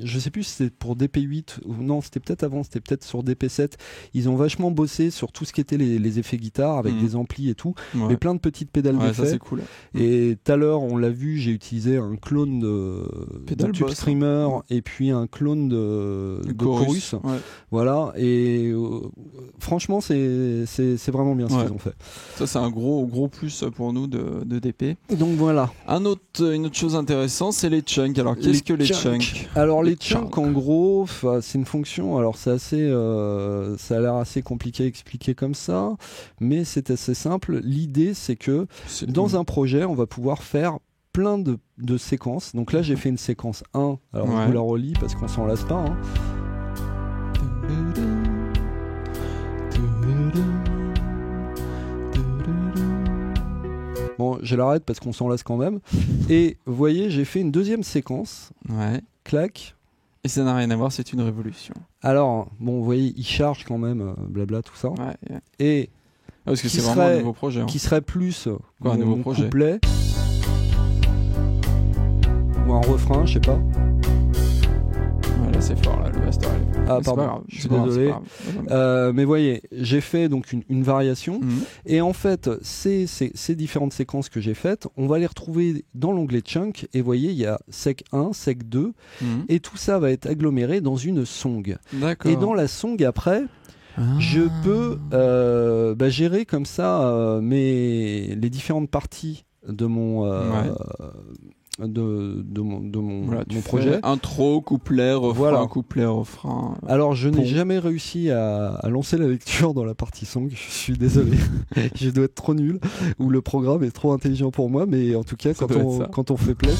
je sais plus si c'était pour DP8 ou non, c'était peut-être avant, c'était peut-être sur DP7. Ils ont vachement bossé sur tout ce qui était les effets guitare avec des amplis et tout, mais plein de petites pédales d'effets. Ça c'est cool. Et tout à l'heure, on l'a vu, j'ai utilisé un clone de Tube Streamer et puis un clone de Chorus. Voilà, et franchement, c'est vraiment bien ce qu'ils ont fait. Ça, c'est un gros plus pour nous de DP. Donc voilà. Une autre chose intéressante, c'est les chunks. Alors, qu'est-ce que les chunks? Alors, les chunks, en gros, c'est une fonction. Alors, c'est assez, ça a l'air assez compliqué à expliquer comme ça, mais c'est assez simple. L'idée, c'est que dans un projet, on va pouvoir faire plein de séquences. Donc là, j'ai fait une séquence 1. Alors, je vous la relis parce qu'on s'en lasse pas. Bon, je l'arrête parce qu'on s'en lasse quand même. Et vous voyez, j'ai fait une deuxième séquence. Clac. Et ça n'a rien à voir, c'est une révolution. Alors, bon, vous voyez, il charge quand même, blabla, tout ça. Et parce que c'est vraiment un nouveau projet. Qui serait plus un nouveau projet. Couplet ou un refrain, je sais pas. Là, c'est fort, là, le master. Ah pardon, je suis désolé. Mais voyez, j'ai fait donc une variation et en fait ces différentes séquences que j'ai faites, on va les retrouver dans l'onglet Chunk et voyez, il y a sec 1, sec 2 et tout ça va être aggloméré dans une song. D'accord. Et dans la song après, je peux gérer comme ça les différentes parties de mon mon projet. Intro, couplet, refrain, couplet, refrain. Alors je n'ai jamais réussi à lancer la lecture dans la partie song, je suis désolé. Je dois être trop nul ou le programme est trop intelligent pour moi, mais en tout cas quand on fait play,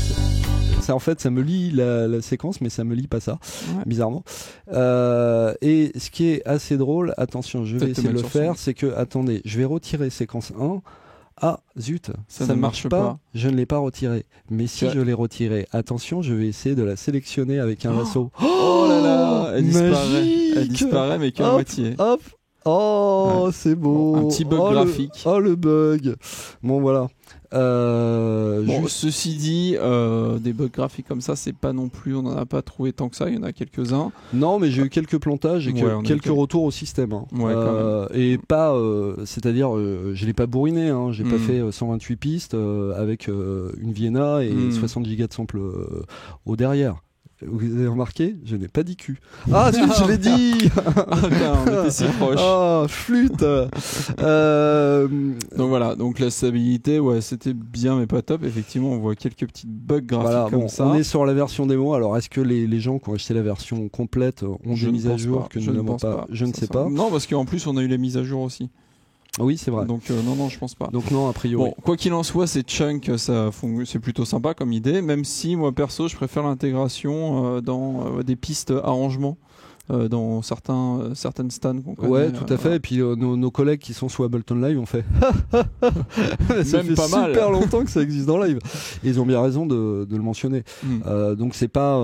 ça en fait ça me lit la séquence, mais ça me lit pas ça, bizarrement. Et ce qui est assez drôle, attention, je vais essayer de le faire, c'est que attendez, je vais retirer séquence 1. Ah zut, ça ne marche pas, je ne l'ai pas retiré. Mais si je l'ai retiré, attention, je vais essayer de la sélectionner avec un lasso. Oh là là, elle disparaît mais qu'à moitié. Hop, oh c'est beau. Un petit bug graphique. Le bug. Bon voilà. Ceci dit, des bugs graphiques comme ça, c'est pas non plus, on n'en a pas trouvé tant que ça, il y en a quelques-uns. Non, mais j'ai eu quelques plantages et quelques retours au système. Et pas, c'est-à-dire, je l'ai pas bourriné, j'ai pas fait 128 pistes avec une Vienna et 60 gigas de sample au derrière. Vous avez remarqué, je n'ai pas dit cul. Ah zut, je l'ai dit. On était si proche. Ah, flûte. Donc voilà, donc la stabilité, c'était bien mais pas top. Effectivement, on voit quelques petits bugs graphiques comme ça. On est sur la version démo. Alors, est-ce que les gens qui ont acheté la version complète ont des mises à jour que nous n'avons pas? Je ne sais pas. Non, parce qu'en plus, on a eu les mises à jour aussi. Oui, c'est vrai. Donc non, je pense pas. Donc non, a priori. Bon, quoi qu'il en soit, c'est Chunk, c'est plutôt sympa comme idée, même si moi perso, je préfère l'intégration dans des pistes arrangement. Dans certaines stands qu'on connaît. Ouais, tout à fait. Et puis nos collègues qui sont sous Ableton Live ont fait ça même fait pas mal. super longtemps que ça existe dans Live. Et ils ont bien raison de le mentionner. Donc c'est pas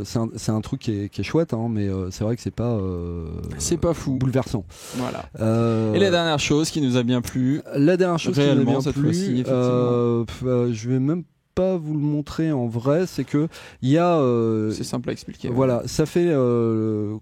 c'est un truc qui est chouette, mais c'est vrai que c'est pas fou, bouleversant. Voilà. Et la dernière chose qui nous a bien plu. La dernière chose qui nous a bien cette plu, fois-ci, effectivement. je vais même pas vous le montrer en vrai, c'est que il y a c'est simple à expliquer. Voilà, ça fait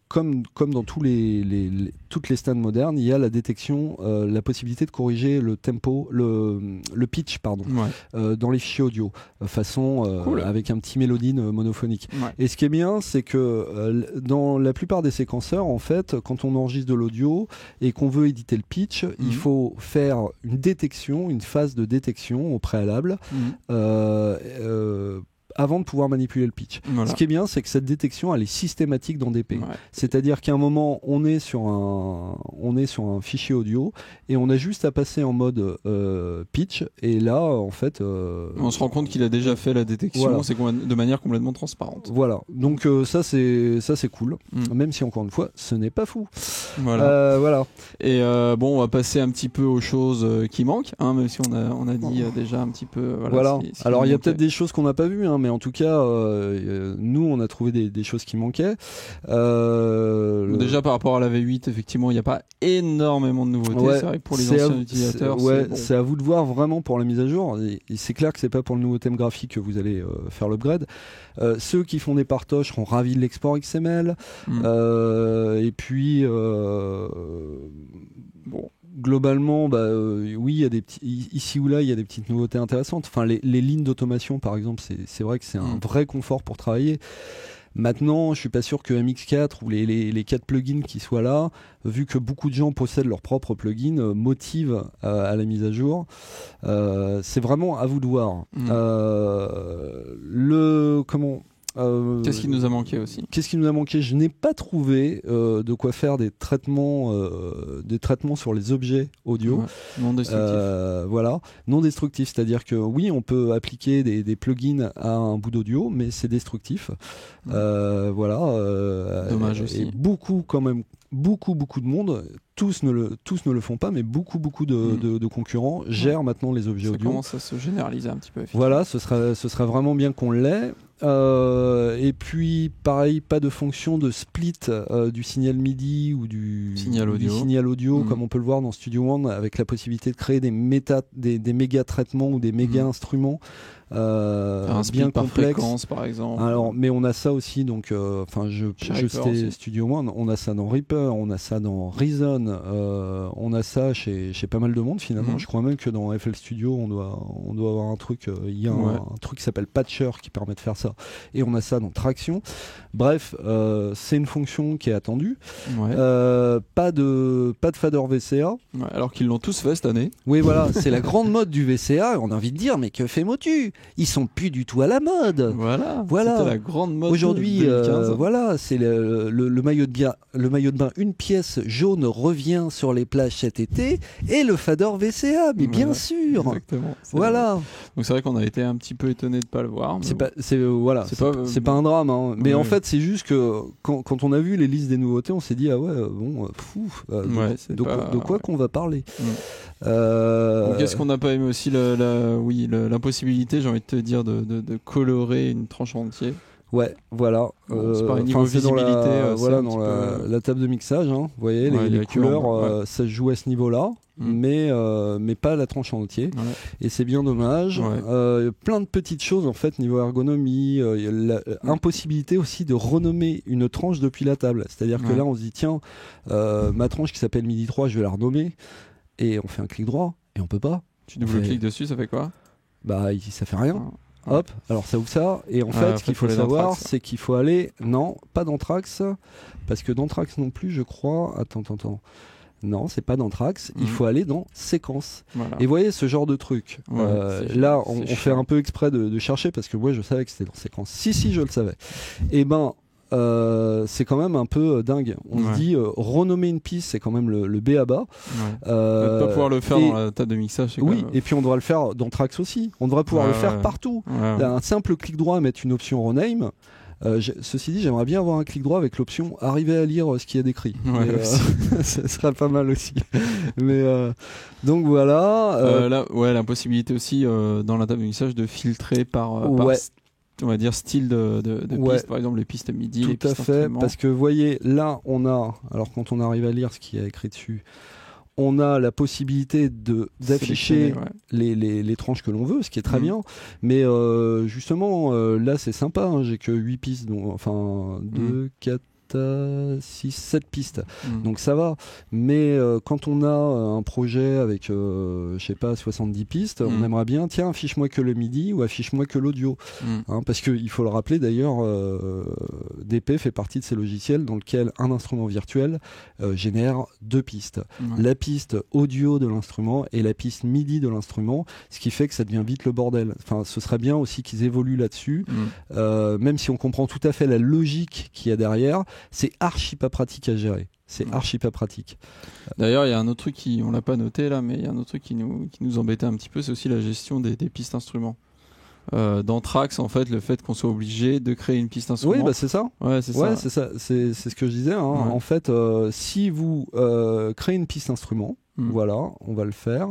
comme dans toutes les stands modernes, il y a la détection, la possibilité de corriger le tempo, le pitch pardon, dans les fichiers audio, façon cool. avec un petit mélodine monophonique. Et ce qui est bien, c'est que dans la plupart des séquenceurs, en fait, quand on enregistre de l'audio et qu'on veut éditer le pitch, il faut faire une phase de détection au préalable. Avant de pouvoir manipuler le pitch. Voilà. Ce qui est bien, c'est que cette détection, elle est systématique dans DP. C'est-à-dire qu'à un moment, on est sur un fichier audio et on a juste à passer en mode pitch. Et là, en fait, on se rend compte qu'il a déjà fait la détection. C'est de manière complètement transparente. Voilà. Donc ça, c'est cool. Même si encore une fois, ce n'est pas fou. Voilà. Et on va passer un petit peu aux choses qui manquent, même si on a dit déjà un petit peu. Voilà. Alors il y a peut-être des choses qu'on n'a pas vues. Mais en tout cas, nous, on a trouvé des choses qui manquaient. Déjà, par rapport à la V8, effectivement, il n'y a pas énormément de nouveautés. C'est vrai que pour les anciens utilisateurs, c'est à vous de voir vraiment pour la mise à jour. Et c'est clair que c'est pas pour le nouveau thème graphique que vous allez faire l'upgrade. Ceux qui font des partages seront ravis de l'export XML. Et puis, globalement, oui, il y a des ici ou là, il y a des petites nouveautés intéressantes. Enfin, les lignes d'automation, par exemple, c'est vrai que c'est un vrai confort pour travailler. Maintenant, je suis pas sûr que MX4 ou les 4 plugins qui soient là, vu que beaucoup de gens possèdent leur propre plugin, motivent à la mise à jour. C'est vraiment à vous de voir. Qu'est-ce qui nous a manqué aussi ? Qu'est-ce qui nous a manqué ? Je n'ai pas trouvé de quoi faire des traitements sur les objets audio. Non destructifs. Voilà, non destructifs, c'est-à-dire que oui, on peut appliquer des plugins à un bout d'audio, mais c'est destructif. Voilà. Dommage aussi. Et beaucoup de monde. Tous ne le font pas, mais beaucoup de concurrents gèrent maintenant les objets audio. Ça commence à se généraliser un petit peu. Voilà, ce serait vraiment bien qu'on l'ait. Et puis, pareil, pas de fonction de split du signal MIDI ou du signal audio, comme on peut le voir dans Studio One, avec la possibilité de créer des méga traitements ou des méga instruments bien complexe, par exemple. Alors, mais on a ça aussi, donc, c'était Studio One, on a ça dans Reaper, on a ça dans Reason, on a ça chez pas mal de monde finalement. Je crois même que dans FL Studio, on doit avoir un truc, il y a un truc qui s'appelle Patcher qui permet de faire ça, et on a ça dans Traction. Bref, c'est une fonction qui est attendue. Pas de fader VCA. Alors qu'ils l'ont tous fait cette année. Oui, voilà, c'est la grande mode du VCA. On a envie de dire, mais que fait Motu ? Ils sont plus du tout à la mode. Voilà. C'était la grande mode. Aujourd'hui, voilà, c'est le maillot de bain une pièce jaune revient sur les plages cet été, et le fader VCA, mais bien sûr. Exactement. Voilà. Donc c'est vrai qu'on a été un petit peu étonné de pas le voir. C'est pas un drame, hein. Mais en fait, c'est juste que quand on a vu les listes des nouveautés, on s'est dit de quoi qu'on va parler. Donc est-ce qu'on n'a pas aimé aussi l'impossibilité, j'ai envie de te dire, de colorer une tranche entière. Ouais, voilà. C'est par niveau visibilité. Dans la table de mixage, hein. Vous voyez, les couleurs, ça se joue à ce niveau-là, mais pas la tranche en entier. Ouais. Et c'est bien dommage. Plein de petites choses, en fait, niveau ergonomie. Impossibilité aussi de renommer une tranche depuis la table. C'est-à-dire que là, on se dit, tiens, ma tranche qui s'appelle MIDI 3, je vais la renommer. Et on fait un clic droit, et on peut pas. Tu double-cliques dessus, ça fait quoi ? Bah, ici, ça fait rien. Hop, alors ça ouvre ça, et en fait, ce qu'il faut savoir, c'est qu'il faut aller, non, pas dans Trax, parce que dans Trax non plus, je crois, attends, non, c'est pas dans Trax, il faut aller dans Séquence. Voilà. Et vous voyez ce genre de truc, là, on fait un peu exprès de chercher, parce que moi, je savais que c'était dans Séquence. Si, je le savais. Et ben, c'est quand même un peu dingue. On se dit, renommer une piste, c'est quand même le B à bas. Ne pas pouvoir le faire dans la table de mixage. Oui, et puis on devra le faire dans Trax aussi. On devrait pouvoir le faire partout. Un simple clic droit, mettre une option rename. Ceci dit, j'aimerais bien avoir un clic droit avec l'option arriver à lire ce qu'il y a décrit. Ça serait pas mal aussi. Mais donc voilà. Là, l'impossibilité aussi dans la table de mixage de filtrer par on va dire style de piste, par exemple les pistes MIDI, les pistes fait, parce que vous voyez, là on a, alors quand on arrive à lire ce qui est écrit dessus, on a la possibilité d'afficher les tranches que l'on veut, ce qui est très bien, mais justement là c'est sympa, hein, j'ai que 8 pistes, donc, enfin 2, 4, 6, 7 pistes, donc ça va, mais quand on a un projet avec je sais pas 70 pistes, on aimerait bien, tiens, affiche-moi que le MIDI ou affiche-moi que l'audio, hein, parce qu'il faut le rappeler d'ailleurs, DP fait partie de ces logiciels dans lesquels un instrument virtuel génère 2 pistes, la piste audio de l'instrument et la piste MIDI de l'instrument, ce qui fait que ça devient vite le bordel. Enfin, ce serait bien aussi qu'ils évoluent là-dessus, même si on comprend tout à fait la logique qu'il y a derrière. C'est archi pas pratique à gérer. C'est archi pas pratique. D'ailleurs, il y a un autre truc on l'a pas noté là, mais il y a un autre truc qui nous embêtait un petit peu, c'est aussi la gestion des pistes instruments. Dans Trax, en fait, le fait qu'on soit obligé de créer une piste instrument. Oui, bah c'est ça. Ouais, c'est ça. C'est ce que je disais. Hein. En fait, si vous créez une piste instrument, voilà, on va le faire.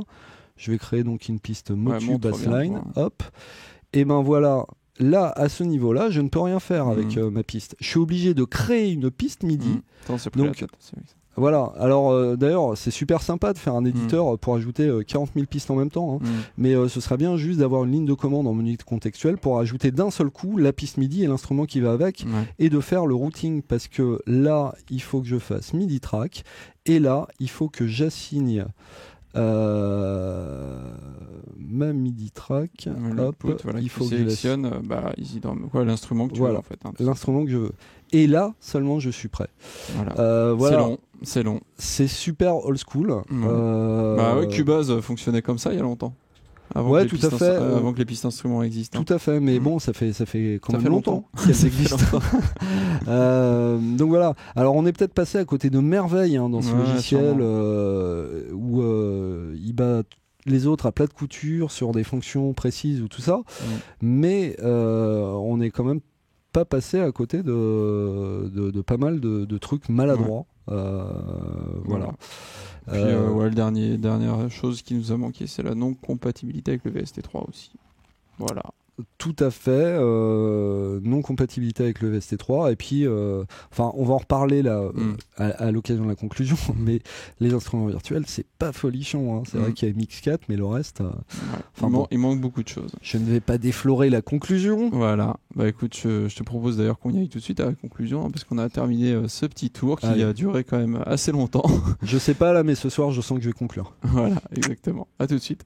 Je vais créer donc une piste Motu bassline. Hop. Et ben voilà. Là, à ce niveau-là, je ne peux rien faire avec ma piste. Je suis obligé de créer une piste MIDI. Donc, voilà. Alors, d'ailleurs, c'est super sympa de faire un éditeur pour ajouter 40 000 pistes en même temps. Hein. Mais ce serait bien juste d'avoir une ligne de commande en menu contextuel pour ajouter d'un seul coup la piste MIDI et l'instrument qui va avec et de faire le routing. Parce que là, il faut que je fasse MIDI track. Et là, il faut que j'assigne... ma MIDI track, il faut que je sélectionne l'instrument que tu veux en fait. Hein, l'instrument que je veux. Et là seulement je suis prêt. Voilà. C'est long. C'est super old school. Cubase fonctionnait comme ça il y a longtemps. Avant que les pistes instruments existent. Tout à fait, mais bon, ça fait quand même longtemps qu'elles existent. Donc voilà. Alors on est peut-être passé à côté de merveilles dans ce logiciel où il bat les autres à plat de couture sur des fonctions précises ou tout ça, mais on est quand même pas passé à côté de pas mal de trucs maladroits. Voilà. Puis dernière chose qui nous a manqué, c'est la non-compatibilité avec le VST3 aussi. Voilà. Tout à fait, non compatibilité avec le VST3 et puis on va en reparler là à l'occasion de la conclusion, mais les instruments virtuels c'est pas folichon, hein. C'est vrai qu'il y a MX4 mais le reste il manque beaucoup de choses. Je ne vais pas déflorer la conclusion. Voilà, bah écoute, je te propose d'ailleurs qu'on y aille tout de suite à la conclusion, hein, parce qu'on a terminé ce petit tour qui a duré quand même assez longtemps. Je sais pas là, mais ce soir je sens que je vais conclure. Voilà, exactement, à tout de suite.